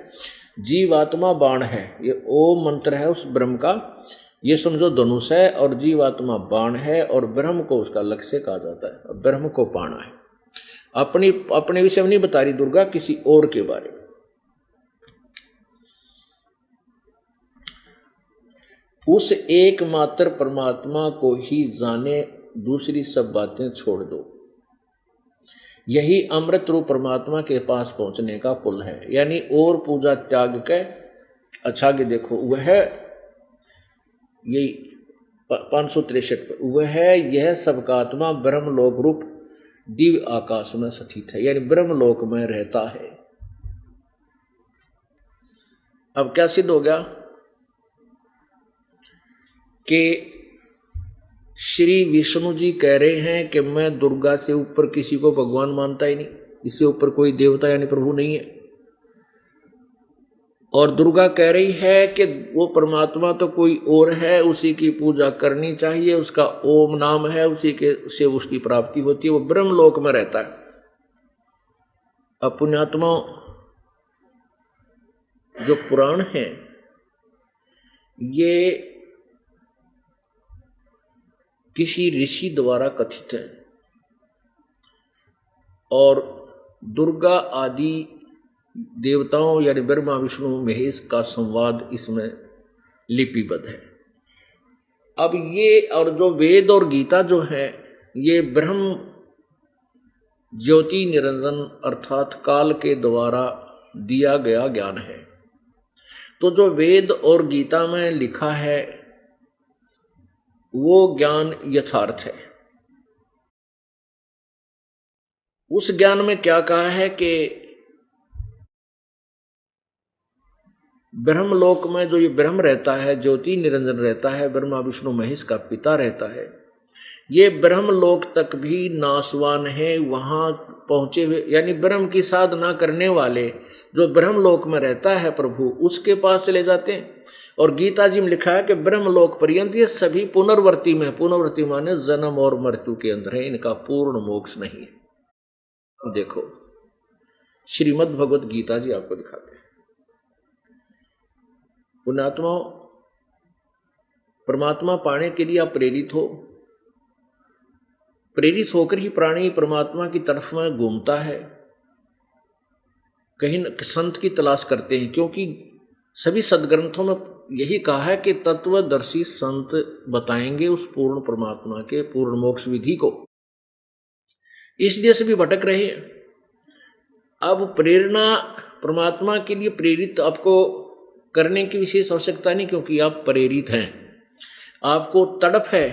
Speaker 1: जीवात्मा बाण है, ये ओम मंत्र है उस ब्रह्म का, ये समझो धनुष है, और जीवात्मा बाण है और ब्रह्म को उसका लक्ष्य कहा जाता है। ब्रह्म को पाना है। अपने विषय में नहीं बता रही दुर्गा, किसी और के बारे में। उस एकमात्र परमात्मा को ही जाने, दूसरी सब बातें छोड़ दो। यही अमृत रूप परमात्मा के पास पहुंचने का पुल है। यानी और पूजा त्याग के अच्छा के देखो वह यही 563 पर वह यह सबका आत्मा ब्रह्मलोक रूप दिव्य आकाश में स्थित है, यानी ब्रह्मलोक में रहता है। अब क्या सिद्ध हो गया कि श्री विष्णु जी कह रहे हैं कि मैं दुर्गा से ऊपर किसी को भगवान मानता ही नहीं, इससे ऊपर कोई देवता यानी प्रभु नहीं है। और दुर्गा कह रही है कि वो परमात्मा तो कोई और है, उसी की पूजा करनी चाहिए, उसका ओम नाम है, उसी के से उसकी प्राप्ति होती है, वो ब्रह्मलोक में रहता है। अब पुण्यात्माओं, जो पुराण है ये किसी ऋषि द्वारा कथित है और दुर्गा आदि देवताओं यानी ब्रह्मा विष्णु महेश का संवाद इसमें लिपिबद्ध है। अब ये और जो वेद और गीता जो है ये ब्रह्म ज्योति निरंजन अर्थात काल के द्वारा दिया गया ज्ञान है। तो जो वेद और गीता में लिखा है वो ज्ञान यथार्थ है। उस ज्ञान में क्या कहा है कि ब्रह्मलोक में जो ये ब्रह्म रहता है, ज्योति निरंजन रहता है, ब्रह्मा विष्णु महेश का पिता रहता है, ये ब्रह्मलोक तक भी नाशवान है। वहां पहुंचे हुए यानी ब्रह्म की साधना करने वाले जो ब्रह्मलोक में रहता है प्रभु उसके पास चले जाते हैं। और गीता जी में लिखा है कि ब्रह्मलोक पर्यंत ये सभी पुनर्वर्ती में, पुनर्वर्ती माने जन्म और मृत्यु के अंदर है, इनका पूर्ण मोक्ष नहीं है। अब देखो श्रीमद् भगवत गीता जी आपको दिखाते हैं। पुण्यात्माओं, परमात्मा पाने के लिए आप प्रेरित हो, प्रेरित होकर ही प्राणी परमात्मा की तरफ में घूमता है, कहीं संत की तलाश करते हैं, क्योंकि सभी सदग्रंथों में यही कहा है कि तत्वदर्शी संत बताएंगे उस पूर्ण परमात्मा के पूर्ण मोक्ष विधि को। इसलिए सभी भटक रहे हैं। अब प्रेरणा परमात्मा के लिए प्रेरित आपको करने की विशेष आवश्यकता नहीं, क्योंकि आप प्रेरित हैं, आपको तड़प है,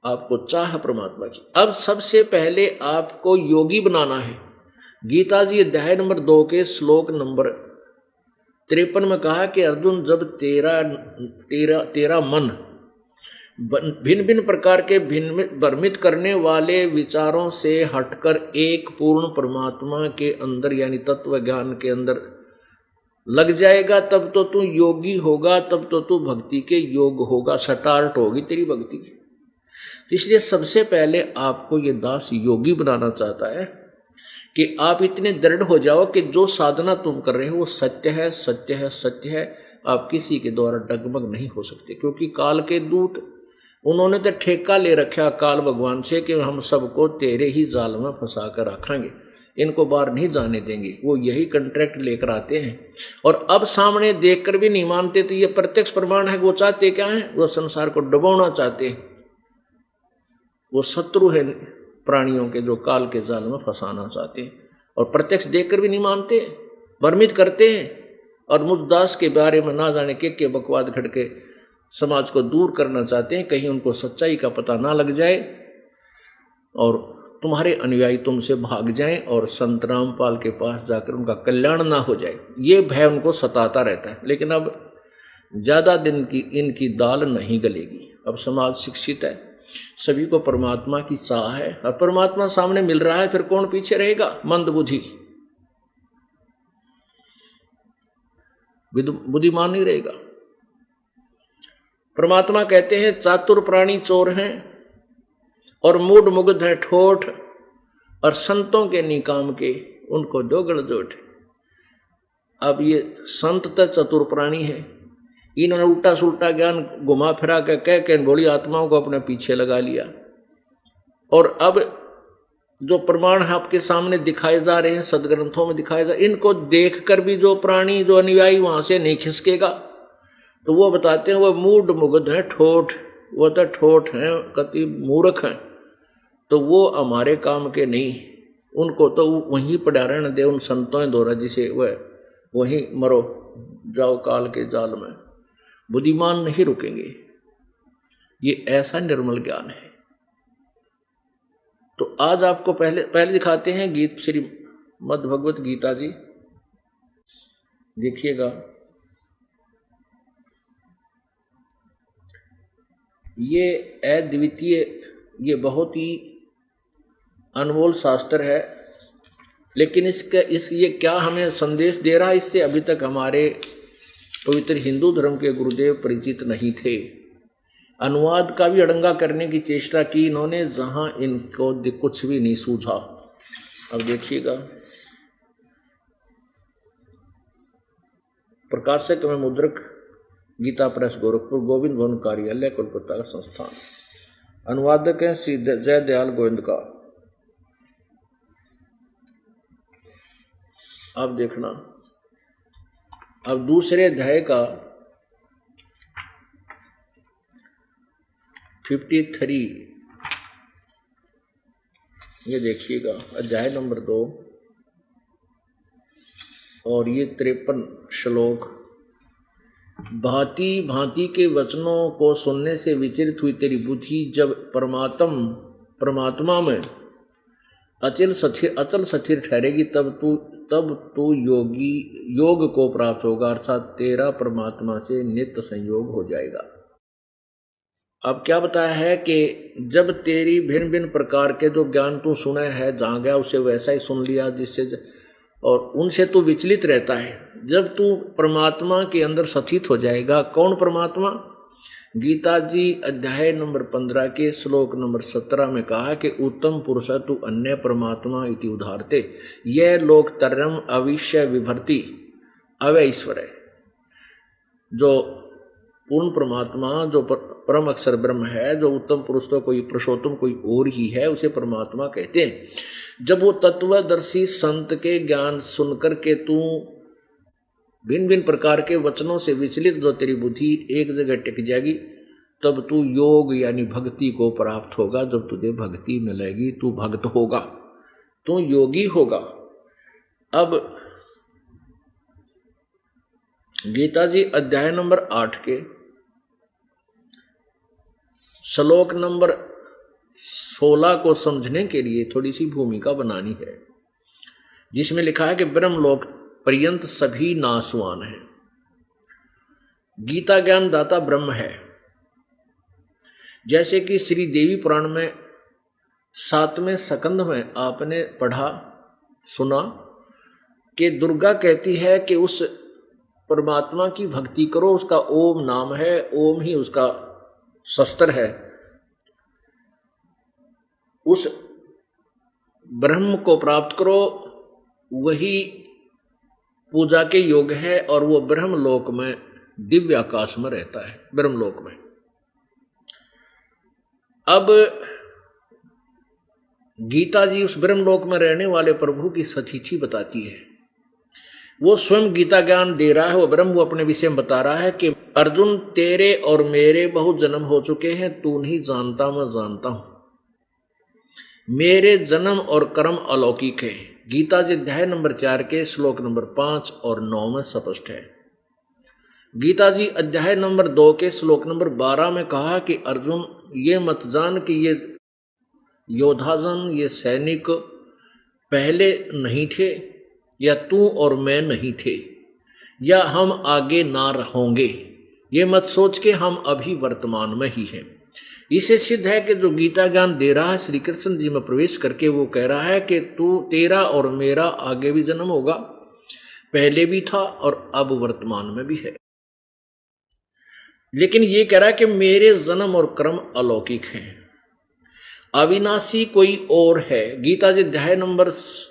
Speaker 1: आपको चाह परमात्मा की। अब सबसे पहले आपको योगी बनाना है। गीता जी अध्याय नंबर 2 के श्लोक नंबर 53 में कहा कि अर्जुन जब तेरा मन भिन्न भिन्न प्रकार के भिन्न भ्रमित करने वाले विचारों से हटकर एक पूर्ण परमात्मा के अंदर यानी तत्व ज्ञान के अंदर लग जाएगा, तब तो तू योगी होगा, तब तो तू भक्ति के योग होगा, स्टार्ट होगी तेरी भक्ति की। इसलिए सबसे पहले आपको ये दास योगी बनाना चाहता है कि आप इतने दृढ़ हो जाओ कि जो साधना तुम कर रहे हो वो सत्य है, सत्य है, सत्य है। आप किसी के द्वारा डगमग नहीं हो सकते, क्योंकि काल के दूत उन्होंने तो ठेका ले रखा काल भगवान से कि हम सबको तेरे ही जाल में फंसा कर रखेंगे, इनको बाहर नहीं जाने देंगे। वो यही कॉन्ट्रैक्ट लेकर आते हैं और अब सामने देखकर भी नहीं मानते। तो ये प्रत्यक्ष प्रमाण है। वो चाहते क्या है? वो संसार को डुबोना चाहते हैं। वो शत्रु है प्राणियों के, जो काल के जाल में फंसाना चाहते हैं और प्रत्यक्ष देखकर भी नहीं मानते, भ्रमित करते हैं। और मुद्दास के बारे में ना जाने के बकवाद घड़ के समाज को दूर करना चाहते हैं, कहीं उनको सच्चाई का पता ना लग जाए और तुम्हारे अनुयायी तुमसे भाग जाएं और संत रामपाल के पास जाकर उनका कल्याण ना हो जाए, ये भय उनको सताता रहता है। लेकिन अब ज़्यादा दिन की इनकी दाल नहीं गलेगी। अब समाज शिक्षित है, सभी को परमात्मा की चाह है और परमात्मा सामने मिल रहा है, फिर कौन पीछे रहेगा? मंदबुद्धि, बुद्धिमान नहीं रहेगा। परमात्मा कहते हैं चातुर प्राणी चोर हैं और मूढ़ मुग्ध है ठोठ, और संतों के निकाम के उनको डोगड़ जोट। अब ये संत तो चतुर प्राणी है, इन्होंने उल्टा सुल्टा ज्ञान घुमा फिरा के कह के भोली आत्माओं को अपने पीछे लगा लिया। और अब जो प्रमाण आपके सामने दिखाए जा रहे हैं, सदग्रंथों में दिखाए जा, इनको देखकर भी जो प्राणी, जो अनुयायी वहां से नहीं खिसकेगा। तो वो बताते हैं वो मूढ़ मुग्ध है ठोठ, वो तो ठोठ हैं, कति मूर्ख हैं, तो वो हमारे काम के नहीं, उनको तो वहीं पड़ा रहने दे, उन संतों द्वारा जिसे वह वहीं मरो जाओ काल के जाल में, बुद्धिमान नहीं रुकेंगे। ये ऐसा निर्मल ज्ञान है। तो आज आपको पहले दिखाते हैं गीत श्रीमद् भगवत गीता जी, देखिएगा। ये अद्वितीय, ये बहुत ही अनमोल शास्त्र है, लेकिन ये क्या हमें संदेश दे रहा है, इससे अभी तक हमारे पवित्र हिंदू धर्म के गुरुदेव परिचित नहीं थे। अनुवाद का भी अड़ंगा करने की चेष्टा की इन्होंने, जहां इनको कुछ भी नहीं सूझा। अब देखिएगा, प्रकाशक में मुद्रक गीता प्रेस गोरखपुर, गोविंद भवन कार्यालय कोलकाता का संस्थान। अनुवादक हैं श्री जयदयाल गोविंद का। अब देखना, अब दूसरे अध्याय का 53, ये देखिएगा, अध्याय नंबर 2 और ये 53 श्लोक। भांति भांति के वचनों को सुनने से विचलित हुई तेरी बुद्धि जब परमात्मा में अचल स्थिर ठहरेगी, तब तू योग को प्राप्त होगा, अर्थात तेरा परमात्मा से नित्य संयोग हो जाएगा। अब क्या बताया है कि जब तेरी भिन्न भिन्न प्रकार के जो ज्ञान तू सुना है, जहाँ गया उसे वैसा ही सुन लिया, जिससे और उनसे तू विचलित रहता है। जब तू परमात्मा के अंदर स्थित हो जाएगा, कौन परमात्मा? गीता जी अध्याय नंबर 15 के श्लोक नंबर 17 में कहा कि उत्तम पुरुष तु अन्य परमात्मा इति उदाहरते, यह लोक तरम अविश्य विभर्ति अवैश्वर है। जो पूर्ण परमात्मा, जो परम अक्षर ब्रह्म है, जो उत्तम पुरुष तो कोई पुरुषोत्तम कोई और ही है, उसे परमात्मा कहते हैं। जब वो तत्वदर्शी संत के ज्ञान सुनकर के तू भिन्न भिन्न प्रकार के वचनों से विचलित जो तेरी बुद्धि एक जगह टिक जाएगी, तब तू योग यानी भक्ति को प्राप्त होगा। जब तुझे भक्ति मिलेगी, तू भक्त होगा, तू योगी होगा। अब गीता जी अध्याय नंबर 8 के श्लोक नंबर 16 को समझने के लिए थोड़ी सी भूमिका बनानी है, जिसमें लिखा है कि ब्रह्मलोक पर्यंत सभी नाशवान हैं। गीता ज्ञान दाता ब्रह्म है। जैसे कि श्री देवी पुराण में 7वें स्कंद में आपने पढ़ा सुना कि दुर्गा कहती है कि उस परमात्मा की भक्ति करो, उसका ओम नाम है, ओम ही उसका शस्त्र है, उस ब्रह्म को प्राप्त करो, वही पूजा के योग है, और वो ब्रह्मलोक में दिव्य आकाश में रहता है, ब्रह्मलोक में। अब गीता जी उस ब्रह्मलोक में रहने वाले प्रभु की सतिथि बताती है। वो स्वयं गीता ज्ञान दे रहा है, वो ब्रह्म, वो अपने विषय में बता रहा है कि अर्जुन तेरे और मेरे बहुत जन्म हो चुके हैं, तू नहीं जानता, मैं जानता हूं। मेरे जन्म और कर्म अलौकिक है। गीता जी अध्याय नंबर 4 के श्लोक नंबर 5 और 9 में स्पष्ट है। गीता जी अध्याय नंबर 2 के श्लोक नंबर 12 में कहा कि अर्जुन ये मत जान कि ये योद्धाजन, ये सैनिक पहले नहीं थे, या तू और मैं नहीं थे, या हम आगे ना होंगे। ये मत सोच के हम अभी वर्तमान में ही हैं। इसे सिद्ध है कि जो गीता ज्ञान दे रहा है श्री कृष्ण जी में प्रवेश करके, वो कह रहा है कि तू, तेरा और मेरा आगे भी जन्म होगा, पहले भी था और अब वर्तमान में भी है। लेकिन ये कह रहा है कि मेरे जन्म और कर्म अलौकिक हैं, अविनाशी कोई और है। गीता जी अध्याय नंबर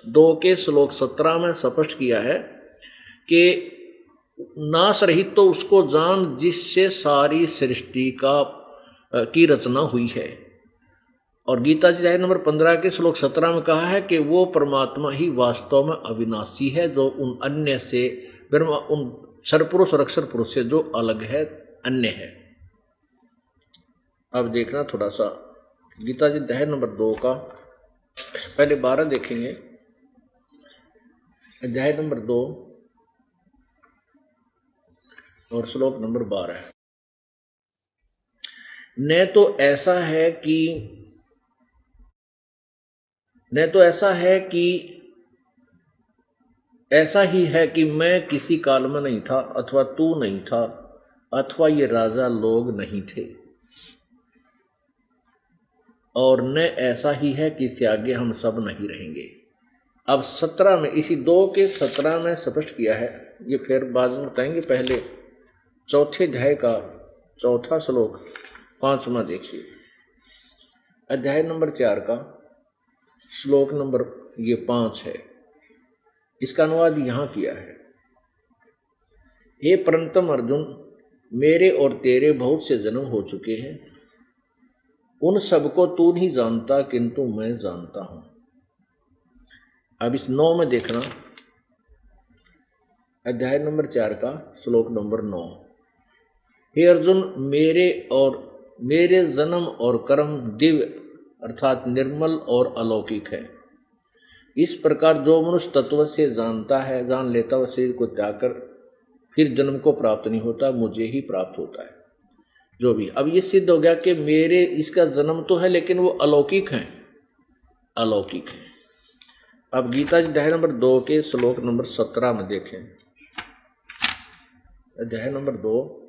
Speaker 1: 2 के श्लोक 17 में स्पष्ट किया है कि नाश रहित तो उसको जान जिससे सारी सृष्टि की रचना हुई है। और गीता जी अध्याय नंबर 15 के श्लोक 17 में कहा है कि वो परमात्मा ही वास्तव में अविनाशी है, जो उन अन्य से, उन सर्वपुरुष और अक्षर पुरुष से जो अलग है, अन्य है। अब देखना थोड़ा सा गीता जी अध्याय नंबर 2 का पहले 12 देखेंगे। अध्याय नंबर 2 और श्लोक नंबर 12। न तो ऐसा है कि ऐसा ही है कि मैं किसी काल में नहीं था, अथवा तू नहीं था, अथवा ये राजा लोग नहीं थे, और न ऐसा ही है कि इससे आगे हम सब नहीं रहेंगे। अब 17 में, इसी 2 के 17 में स्पष्ट किया है। ये फिर बाद में बताएंगे। पहले चौथे अध्याय का 4वां श्लोक 5वां देखिए। अध्याय नंबर 4 का श्लोक नंबर ये 5 है। इसका अनुवाद यहां किया है। हे परंतम अर्जुन, मेरे और तेरे बहुत से जन्म हो चुके हैं, उन सबको तू नहीं जानता, किंतु मैं जानता हूं। अब इस 9 में देखना, अध्याय नंबर 4 का श्लोक नंबर 9। हे अर्जुन, मेरे जन्म और कर्म दिव्य अर्थात निर्मल और अलौकिक है। इस प्रकार जो मनुष्य तत्व से जानता है, जान लेता, वह शरीर को त्याग कर फिर जन्म को प्राप्त नहीं होता, मुझे ही प्राप्त होता है। जो भी, अब ये सिद्ध हो गया कि इसका जन्म तो है, लेकिन वो अलौकिक है, अलौकिक है। अब गीता जी अध्याय नंबर 2 के श्लोक नंबर 17 में देखें। अध्याय नंबर 2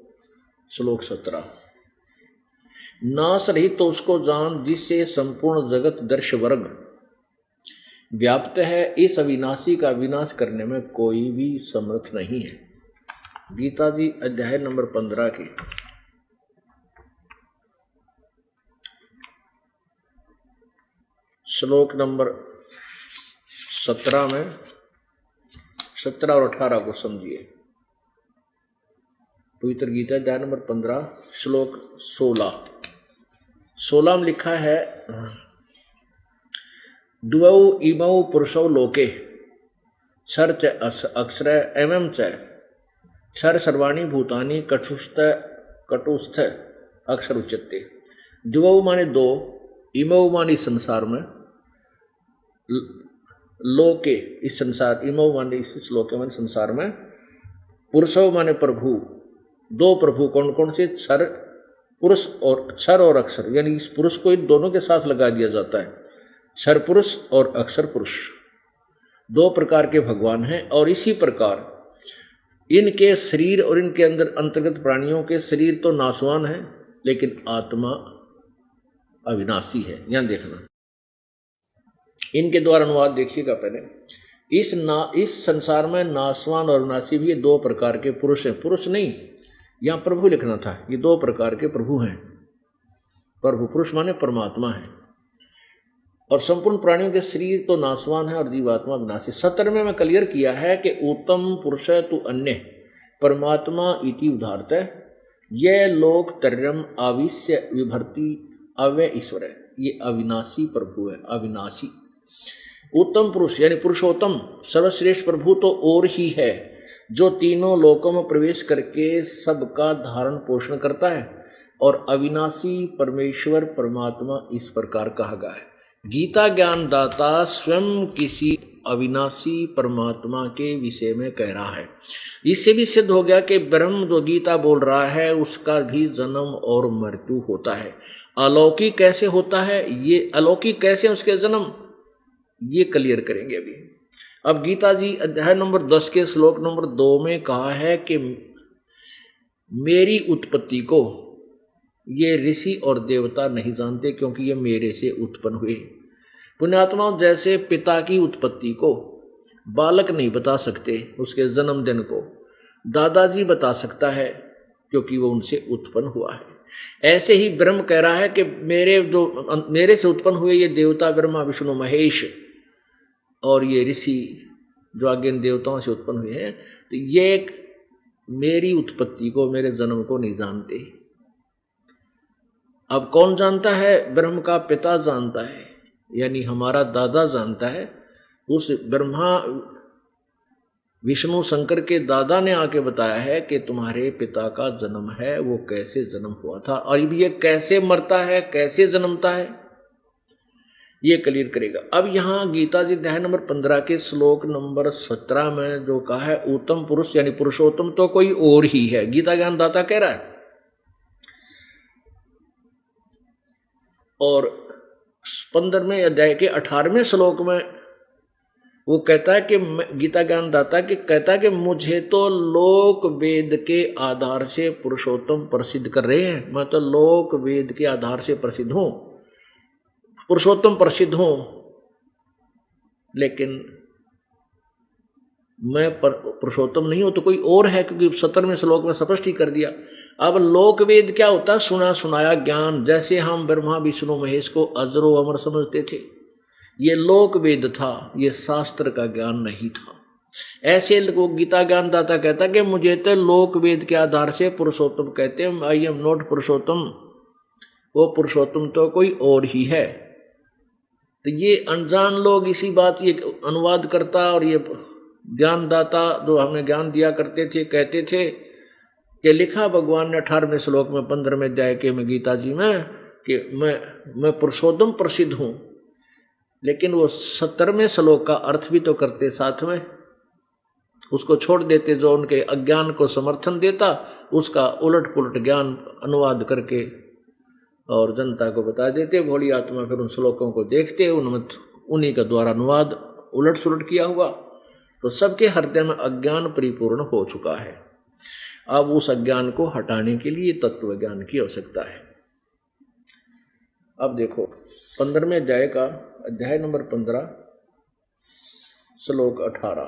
Speaker 1: श्लोक 17। नाश रहित तो उसको जान, जिससे संपूर्ण जगत दर्श वर्ग व्याप्त है। इस अविनाशी का विनाश करने में कोई भी समर्थ नहीं है। गीता जी अध्याय नंबर 15 की श्लोक नंबर 17 में 17 और 18 को समझिए। पवित्र गीता अध्याय नंबर 15 श्लोक 16 में लिखा है, द्वौ इमौ पुरुषौ लोके क्षर च अक्षर एवं च क्षर सर्वाणि भूतानि कटुस्थ अक्षर उच्यते। द्वौ माने 2, इमौ माने संसार में, लोके इस संसार, इमौ माने इस श्लोके माने संसार में, पुरुषौ माने प्रभु, 2 प्रभु कौन कौन से? क्षर पुरुष और क्षर और अक्षर, यानी इस पुरुष को इन दोनों के साथ लगा दिया जाता है। क्षर पुरुष और अक्षर पुरुष 2 प्रकार के भगवान हैं। और इसी प्रकार इनके शरीर और इनके अंदर अंतर्गत प्राणियों के शरीर तो नाशवान है, लेकिन आत्मा अविनाशी है। यहां देखना, इनके द्वारा अनुवाद देखिएगा। पहले इस संसार में नाशवान और अविनाशी भी 2 प्रकार के पुरुष हैं। पुरुष नहीं, यहां प्रभु लिखना था। ये 2 प्रकार के प्रभु हैं। प्रभु पुरुष माने परमात्मा है, और संपूर्ण प्राणियों के शरीर तो नाशवान है और जीवात्मा विनाशी। 17 में क्लियर किया है कि उत्तम पुरुष तु अन्य परमात्मा इति उदाहरत है, ये लोक तर्यम आविश्य विभर्ति अव्यय ईश्वर है। ये अविनाशी प्रभु है, अविनाशी। उत्तम पुरुष यानी पुरुषोत्तम सर्वश्रेष्ठ प्रभु तो और ही है, जो तीनों लोकों में प्रवेश करके सबका धारण पोषण करता है। और अविनाशी परमेश्वर परमात्मा इस प्रकार कहा गया है। गीता ज्ञान दाता स्वयं किसी अविनाशी परमात्मा के विषय में कह रहा है। इससे भी सिद्ध हो गया कि ब्रह्म जो गीता बोल रहा है उसका भी जन्म और मृत्यु होता है। अलौकिक कैसे होता है, ये अलौकिक कैसे उसके जन्म, ये क्लियर करेंगे अभी। अब गीता जी अध्याय नंबर 10 के श्लोक नंबर 2 में कहा है कि मेरी उत्पत्ति को ये ऋषि और देवता नहीं जानते, क्योंकि ये मेरे से उत्पन्न हुए। पुण्यात्माओं, जैसे पिता की उत्पत्ति को बालक नहीं बता सकते, उसके जन्मदिन को दादाजी बता सकता है, क्योंकि वो उनसे उत्पन्न हुआ है। ऐसे ही ब्रह्म कह रहा है कि मेरे से उत्पन्न हुए ये देवता ब्रह्मा विष्णु महेश और ये ऋषि जो आगे इन देवताओं से उत्पन्न हुए हैं, तो ये मेरी उत्पत्ति को, मेरे जन्म को नहीं जानते। अब कौन जानता है? ब्रह्म का पिता जानता है, यानी हमारा दादा जानता है। उस ब्रह्मा विष्णु शंकर के दादा ने आके बताया है कि तुम्हारे पिता का जन्म है, वो कैसे जन्म हुआ था और ये कैसे मरता है, कैसे जन्मता है। ये क्लियर करेगा। अब यहाँ गीता जी अध्याय नंबर 15 के श्लोक नंबर 17 में जो कहा है उत्तम पुरुष यानी पुरुषोत्तम तो कोई और ही है, गीता ज्ञान दाता कह रहा है। और 15वें अध्याय के 18वें श्लोक में वो कहता है कि गीता ज्ञान दाता कि कहता है कि मुझे तो लोक वेद के आधार से पुरुषोत्तम प्रसिद्ध कर रहे हैं, मैं तो लोक वेद के आधार से प्रसिद्ध हूं, पुरुषोत्तम प्रसिद्ध हूं, लेकिन मैं पुरुषोत्तम नहीं हूं तो कोई और है, क्योंकि 17वें श्लोक में स्पष्ट ही कर दिया। अब लोक वेद क्या होता है? सुना सुनाया ज्ञान। जैसे हम ब्रह्मा विष्णु महेश को अजरो अमर समझते थे, ये लोक वेद था, ये शास्त्र का ज्ञान नहीं था। ऐसे वो गीता ज्ञान दाता कहता कि मुझे तो लोक वेद के आधार से पुरुषोत्तम कहते हैं, आई एम नॉट पुरुषोत्तम, वो पुरुषोत्तम तो कोई और ही है। तो ये अनजान लोग इसी बात ये अनुवाद करता और ये ज्ञानदाता जो हमें ज्ञान दिया करते थे कहते थे कि लिखा भगवान ने 18वें श्लोक में 15वें अध्याय के में गीता जी में कि मैं पुरुषोत्तम प्रसिद्ध हूं, लेकिन वो 17वें श्लोक का अर्थ भी तो करते साथ में, उसको छोड़ देते, जो उनके अज्ञान को समर्थन देता उसका उलट पुलट ज्ञान अनुवाद करके और जनता को बता देते। भोली आत्मा फिर उन श्लोकों को देखते, उन्हीं का द्वारा अनुवाद उलट सुलट किया हुआ, तो सबके हृदय में अज्ञान परिपूर्ण हो चुका है। अब उस अज्ञान को हटाने के लिए तत्व ज्ञान की आवश्यकता है। अब देखो 15वें अध्याय का अध्याय नंबर 15 श्लोक 18,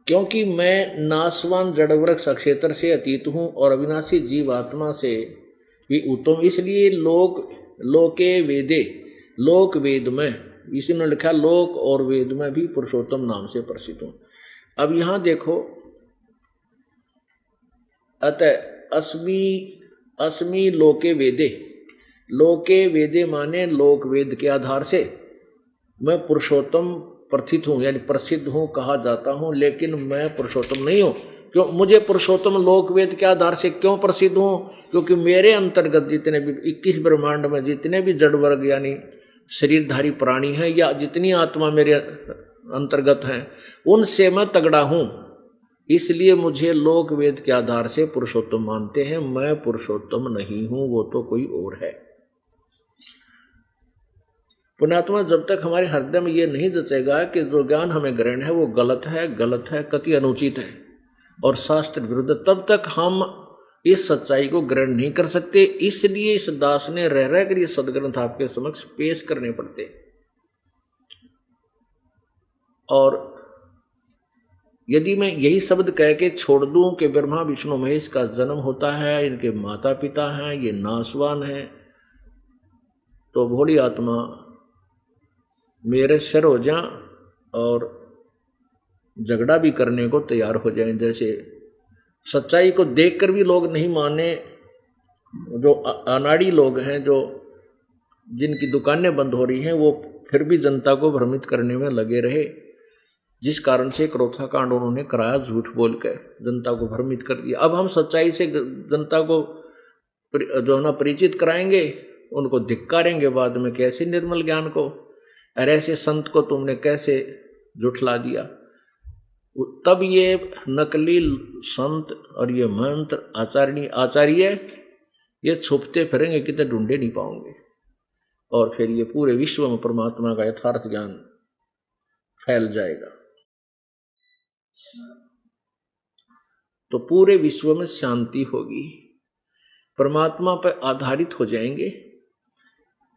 Speaker 1: क्योंकि मैं नाशवान जड़वृक्ष क्षेत्र से अतीत हूँ और अविनाशी जीव आत्मा से भी उत्तम, इसलिए लोके वेदे, लोक वेद में, इसी ने लिखा लोक और वेद में भी पुरुषोत्तम नाम से प्रसिद्ध हूँ। अब यहाँ देखो, अतः अस्मि लोके वेदे, लोके वेदे माने लोक वेद के आधार से मैं पुरुषोत्तम प्रथित हूँ यानी प्रसिद्ध हूँ, कहा जाता हूँ, लेकिन मैं पुरुषोत्तम नहीं हूँ। क्यों? मुझे पुरुषोत्तम लोक वेद के आधार से क्यों प्रसिद्ध हूँ? क्योंकि मेरे अंतर्गत जितने भी 21 ब्रह्मांड में जितने भी जड़ वर्ग यानी शरीरधारी प्राणी हैं या जितनी आत्मा मेरे अंतर्गत हैं, उनसे मैं तगड़ा हूँ, इसलिए मुझे लोक वेद के आधार से पुरुषोत्तम मानते हैं। मैं पुरुषोत्तम नहीं हूँ, वो तो कोई और है। पुण्यात्मा, जब तक हमारे हृदय में ये नहीं जचेगा कि जो ज्ञान हमें ग्रहण है वो गलत है, कति अनुचित है और शास्त्र विरुद्ध, तब तक हम इस सच्चाई को ग्रहण नहीं कर सकते। इसलिए इस दास ने रह कर ये सदग्रंथ आपके समक्ष पेश करने पड़ते। और यदि मैं यही शब्द कह के छोड़ दूं कि ब्रह्मा विष्णु महेश का जन्म होता है, इनके माता पिता हैं, ये नाशवान हैं, तो भोली आत्मा मेरे सिर हो जा और झगड़ा भी करने को तैयार हो जाएं। जैसे सच्चाई को देखकर भी लोग नहीं माने, जो अनाड़ी लोग हैं, जो जिनकी दुकानें बंद हो रही हैं, वो फिर भी जनता को भ्रमित करने में लगे रहे, जिस कारण से क्रोथा कांड उन्होंने कराया, झूठ बोल कर जनता को भ्रमित कर दिया। अब हम सच्चाई से जनता को जो है ना परिचित कराएंगे, उनको धिक्कारेंगे बाद में, कैसे निर्मल ज्ञान को, अरे ऐसे संत को तुमने कैसे झुठला दिया। तब ये नकली संत और ये मंत्र आचार्य ये छुपते फिरेंगे, कितने ढूंढे नहीं पाओगे, और फिर ये पूरे विश्व में परमात्मा का यथार्थ ज्ञान फैल जाएगा। तो पूरे विश्व में शांति होगी, परमात्मा पर आधारित हो जाएंगे,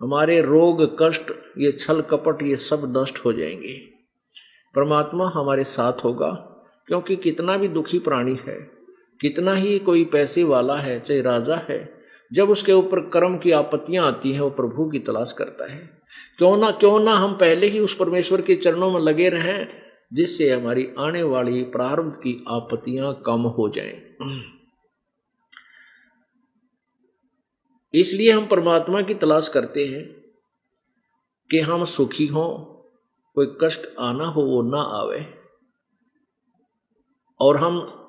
Speaker 1: हमारे रोग कष्ट ये छल कपट ये सब नष्ट हो जाएंगे, परमात्मा हमारे साथ होगा। क्योंकि कितना भी दुखी प्राणी है, कितना ही कोई पैसे वाला है, चाहे राजा है, जब उसके ऊपर कर्म की आपत्तियां आती हैं वो प्रभु की तलाश करता है। क्यों ना हम पहले ही उस परमेश्वर के चरणों में लगे रहें, जिससे हमारी आने वाली प्रारब्ध की आपत्तियां कम हो जाएं। इसलिए हम परमात्मा की तलाश करते हैं कि हम सुखी हों, कोई कष्ट आना हो वो ना आवे, और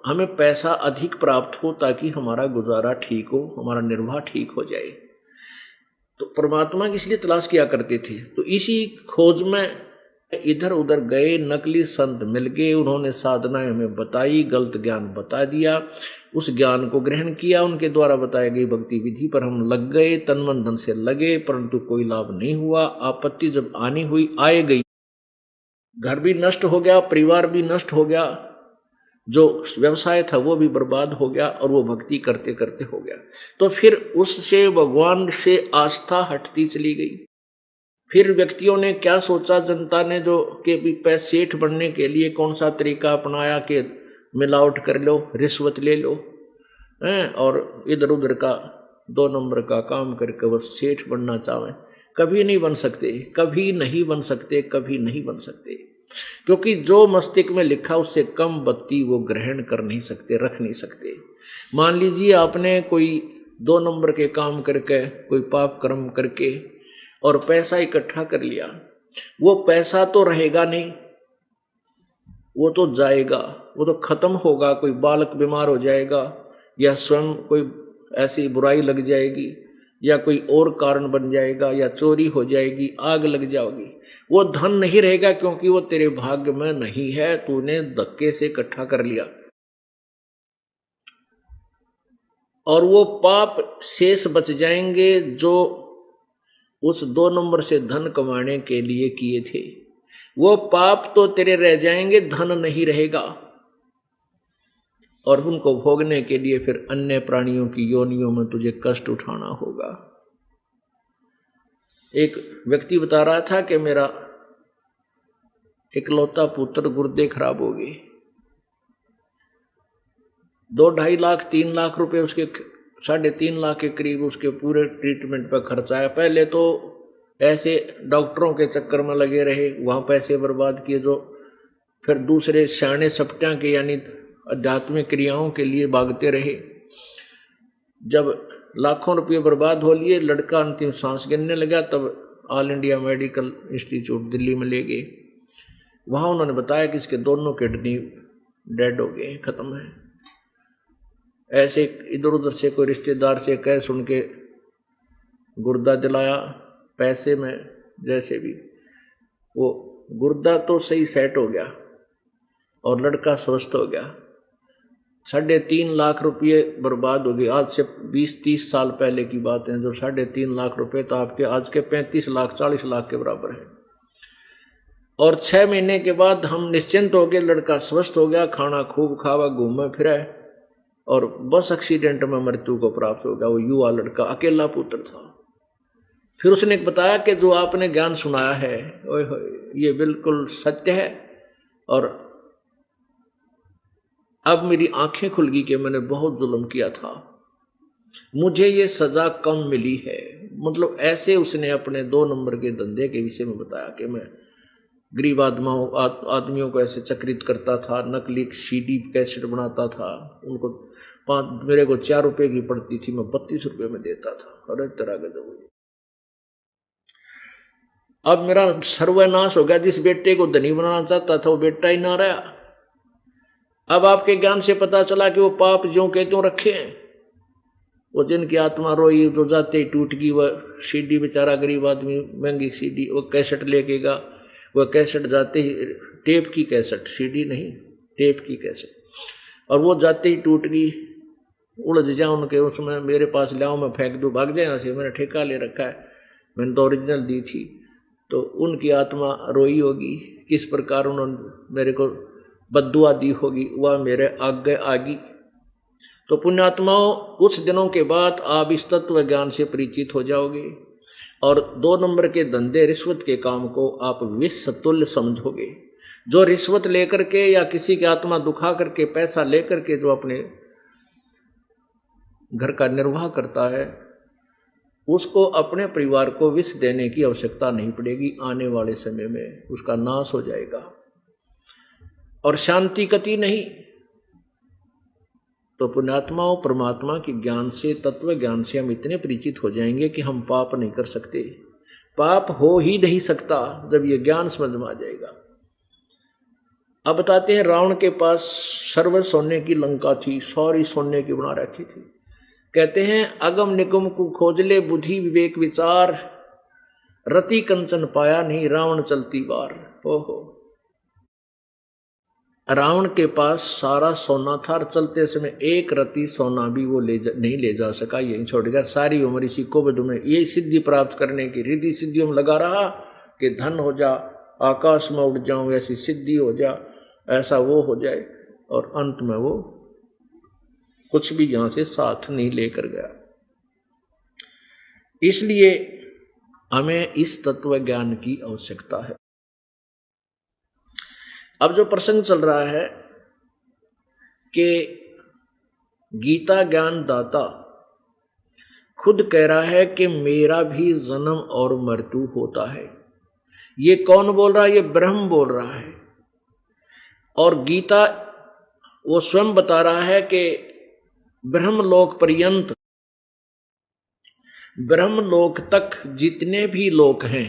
Speaker 1: हमें पैसा अधिक प्राप्त हो ताकि हमारा गुजारा ठीक हो, हमारा निर्वाह ठीक हो जाए। तो परमात्मा की इसलिए तलाश किया करते थे। तो इसी खोज में इधर उधर गए, नकली संत मिल गए, उन्होंने साधनाएं हमें बताई, गलत ज्ञान बता दिया, उस ज्ञान को ग्रहण किया, उनके द्वारा बताई गई भक्ति विधि पर हम लग गए, तन मन धन से लगे, परंतु कोई लाभ नहीं हुआ। आपत्ति जब आनी हुई आए गई, घर भी नष्ट हो गया, परिवार भी नष्ट हो गया, जो व्यवसाय था वो भी बर्बाद हो गया, और वो भक्ति करते करते हो गया। तो फिर उससे भगवान से आस्था हटती चली गई। फिर व्यक्तियों ने क्या सोचा, जनता ने, जो कि पैसे सेठ बनने के लिए कौन सा तरीका अपनाया कि मिलावट कर लो, रिश्वत ले लो, और इधर उधर का 2 नंबर का काम करके वो सेठ बनना चाहें। कभी नहीं बन सकते, कभी नहीं बन सकते, कभी नहीं बन सकते, क्योंकि जो मस्तिष्क में लिखा उससे कम बत्ती वो ग्रहण कर नहीं सकते, रख नहीं सकते। मान लीजिए आपने कोई 2 नंबर के काम करके, कोई पाप कर्म करके और पैसा इकट्ठा कर लिया, वो पैसा तो रहेगा नहीं, वो तो जाएगा, वो तो खत्म होगा। कोई बालक बीमार हो जाएगा, या स्वयं कोई ऐसी बुराई लग जाएगी, या कोई और कारण बन जाएगा, या चोरी हो जाएगी, आग लग जाएगी, वो धन नहीं रहेगा, क्योंकि वो तेरे भाग्य में नहीं है, तूने धक्के से इकट्ठा कर लिया। और वो पाप शेष बच जाएंगे जो उस 2 नंबर से धन कमाने के लिए किए थे। वो पाप तो तेरे रह जाएंगे, धन नहीं रहेगा, और उनको भोगने के लिए फिर अन्य प्राणियों की योनियों में तुझे कष्ट उठाना होगा। एक व्यक्ति बता रहा था कि मेरा इकलौता पुत्र गुर्दे खराब हो गए, 2-2.5 लाख 3 लाख रुपए, उसके 3.5 लाख के करीब उसके पूरे ट्रीटमेंट पर खर्चा आया। पहले तो ऐसे डॉक्टरों के चक्कर में लगे रहे, वहाँ पैसे बर्बाद किए, जो फिर दूसरे शाने सपटियाँ के यानी आध्यात्मिक क्रियाओं के लिए भागते रहे। जब लाखों रुपये बर्बाद हो लिए, लड़का अंतिम सांस गिनने लगा, तब all India medical institute Delhi में ले गए। वहाँ उन्होंने बताया कि इसके दोनों किडनी डेड हो गए, खत्म है। ऐसे इधर उधर से कोई रिश्तेदार से कह सुन के गुर्दा दिलाया पैसे में, जैसे भी वो गुर्दा तो सही सेट हो गया और लड़का स्वस्थ हो गया। 3.5 लाख रुपये बर्बाद हो गए। आज से 20-30 साल पहले की बात है, जो 3.5 लाख रुपये तो आपके आज के 35 लाख 40 लाख के बराबर है। और 6 महीने के बाद हम निश्चिंत हो गए, लड़का स्वस्थ हो गया, खाना खूब खावा, घूमे फिरे, और बस एक्सीडेंट में मृत्यु को प्राप्त हो गया। वो युवा लड़का, अकेला पुत्र था। फिर उसने बताया कि जो आपने ज्ञान सुनाया है, ओए होए, ये बिल्कुल सत्य है, और अब मेरी आंखें खुल गई कि मैंने बहुत जुल्म किया था, मुझे ये सजा कम मिली है। मतलब ऐसे उसने अपने 2 नंबर के धंधे के विषय में बताया कि मैं गरीब आदमियों को ऐसे चक्रित करता था, नकली CD कैसेट बनाता था, उनको मेरे को 4 रुपए की पड़ती थी, मैं 32 रुपए में देता था। अरे तरह गजब। अब मेरा सर्वनाश हो गया। जिस बेटे को धनी बनाना चाहता था वो बेटा ही ना रहा। अब आपके ज्ञान से पता चला कि वो पाप ज्यों के त्यों रखे हैं। वो जिनकी आत्मा रोई, जो जाते ही टूट गई, वह CD बेचारा गरीब आदमी महंगी CD वो कैसेट लेकेगा, वह कैसेट जाते ही, टेप की कैसेट, CD नहीं, टेप की कैसेट, और वो जाते ही टूट गई, उड़ जाए उनके, उसमें मेरे पास लाओ, मैं फेंक दूँ, भाग जाए यहाँ से, मैंने ठेका ले रखा है, मैंने तो ओरिजिनल दी थी। तो उनकी आत्मा रोई होगी, किस प्रकार उन्होंने मेरे को बद्दुआ दी होगी, वह मेरे आगे आगी। तो पुण्यात्माओं, कुछ दिनों के बाद आप इस तत्व ज्ञान से परिचित हो जाओगे, और 2 नंबर के धंधे रिश्वत के काम को आप विष तुल्य समझोगे। जो रिश्वत लेकर के या किसी की आत्मा दुखा करके, पैसा लेकर के जो अपने घर का निर्वाह करता है, उसको अपने परिवार को विष देने की आवश्यकता नहीं पड़ेगी। आने वाले समय में उसका नाश हो जाएगा और शांति कति नहीं। तो पुण्यात्माओं, परमात्मा के ज्ञान से, तत्व ज्ञान से हम इतने परिचित हो जाएंगे कि हम पाप नहीं कर सकते। पाप हो ही नहीं सकता जब ये ज्ञान समझ में आ जाएगा। अब बताते हैं रावण के पास सर्व सोने की लंका थी, सारी सोने की बना रखी थी। कहते हैं अगम निगम को खोज ले बुद्धि विवेक विचार, रति कंचन पाया नहीं रावण चलती बार। ओहो, रावण के पास सारा सोना था और चलते समय एक रति सोना भी वो नहीं ले जा सका, यही छोड़ गया। सारी उम्र इसी कोविड में यही सिद्धि प्राप्त करने की रिद्धि सिद्धियों में लगा रहा कि धन हो जा, आकाश में उड़ जाऊं, ऐसी सिद्धि हो जा, ऐसा वो हो जाए, और अंत में वो कुछ भी यहां से साथ नहीं लेकर गया। इसलिए हमें इस तत्व ज्ञान की आवश्यकता है। अब जो प्रसंग चल रहा है कि गीता ज्ञान दाता खुद कह रहा है कि मेरा भी जन्म और मृत्यु होता है। ये कौन बोल रहा है? ये ब्रह्म बोल रहा है। और गीता वो स्वयं बता रहा है कि ब्रह्मलोक पर्यंत, ब्रह्मलोक तक जितने भी लोक हैं,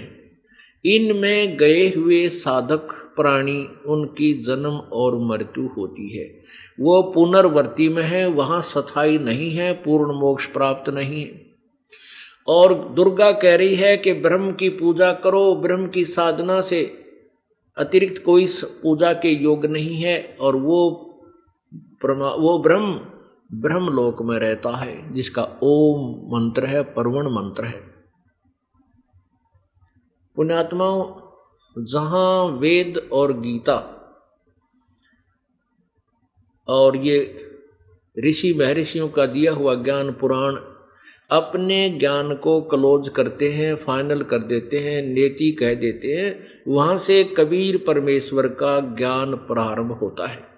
Speaker 1: इनमें गए हुए साधक प्राणी उनकी जन्म और मृत्यु होती है। वो पुनर्वर्ती में है, वहां स्थायी नहीं है, पूर्ण मोक्ष प्राप्त नहीं है। और दुर्गा कह रही है कि ब्रह्म की पूजा करो, ब्रह्म की साधना से अतिरिक्त कोई पूजा के योग नहीं है, और वो ब्रह्मलोक में रहता है, जिसका ओम मंत्र है, परवण मंत्र है। पुण्यात्माओं, जहां वेद और गीता और ये ऋषि महर्षियों का दिया हुआ ज्ञान पुराण अपने ज्ञान को क्लोज करते हैं, फाइनल कर देते हैं, नेति कह देते हैं, वहां से कबीर परमेश्वर का ज्ञान प्रारंभ होता है।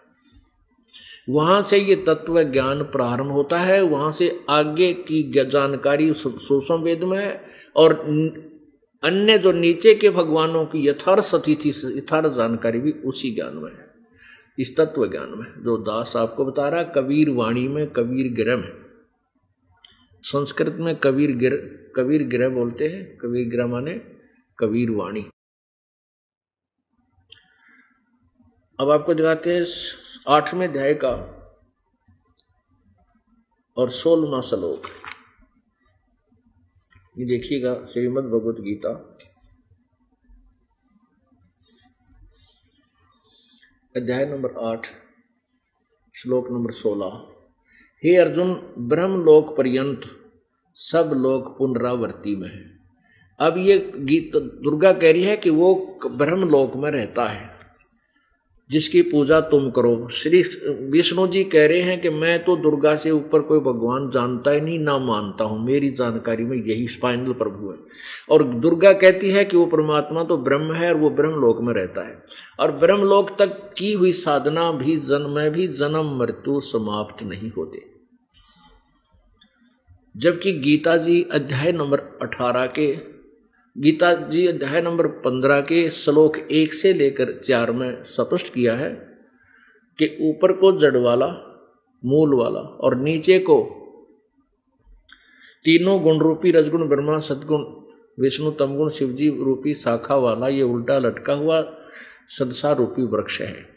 Speaker 1: वहां से ये तत्व ज्ञान प्रारंभ होता है, वहां से आगे की जानकारी सूक्ष्म वेद में है, और अन्य जो नीचे के भगवानों की यथार्थ स्थिति यथार्थ जानकारी भी उसी ज्ञान में है, इस तत्व ज्ञान में, जो दास आपको बता रहा। कबीर वाणी में कबीर गिरह में, संस्कृत में कबीर गिरह बोलते हैं। कबीर गिरह माने कबीर वाणी। अब आपको दिखाते हैं 8वें अध्याय का और 16वां श्लोक। ये देखिएगा, श्रीमद् भगवत गीता अध्याय नंबर 8 श्लोक नंबर 16। हे अर्जुन, ब्रह्मलोक पर्यंत सब लोग पुनरावर्ती में है। अब ये गीत दुर्गा कह रही है कि वो ब्रह्मलोक में रहता है, जिसकी पूजा तुम करो। श्री विष्णु जी कह रहे हैं कि मैं तो दुर्गा से ऊपर कोई भगवान जानता ही नहीं, ना मानता हूं, मेरी जानकारी में यही फाइनल प्रभु है। और दुर्गा कहती है कि वो परमात्मा तो ब्रह्म है और वो ब्रह्मलोक में रहता है, और ब्रह्मलोक तक की हुई साधना भी जन्म मृत्यु समाप्त नहीं होते। जबकि गीता जी अध्याय नंबर 18 के, गीता जी अध्याय नंबर 15 के श्लोक 1 से लेकर 4 में स्पष्ट किया है कि ऊपर को जड़ वाला, मूल वाला, और नीचे को तीनों गुण रूपी रजगुण ब्रह्मा सदगुण विष्णु तमगुण शिवजी रूपी शाखा वाला ये उल्टा लटका हुआ सदसा रूपी वृक्ष है।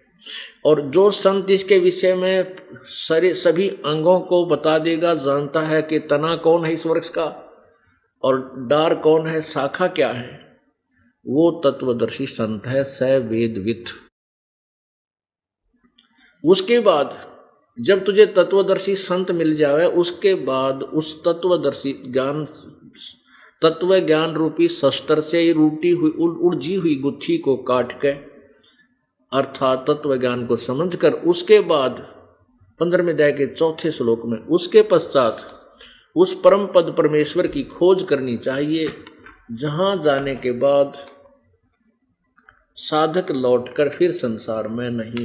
Speaker 1: और जो संत इसके विषय में सभी अंगों को बता देगा, जानता है कि तना कौन है इस वृक्ष का और डार कौन है, शाखा क्या है, वो तत्वदर्शी संत है, स वेदवित्। उसके बाद जब तुझे तत्वदर्शी संत मिल जाए, उसके बाद उस तत्वदर्शी तत्व ज्ञान रूपी शस्त्र से उलझी हुई गुत्थी को काट के, अर्थात तत्व ज्ञान को समझकर, उसके बाद 15वें अध्याय के 4थे श्लोक में उसके पश्चात उस परम पद परमेश्वर की खोज करनी चाहिए, जहां जाने के बाद साधक लौटकर फिर संसार में नहीं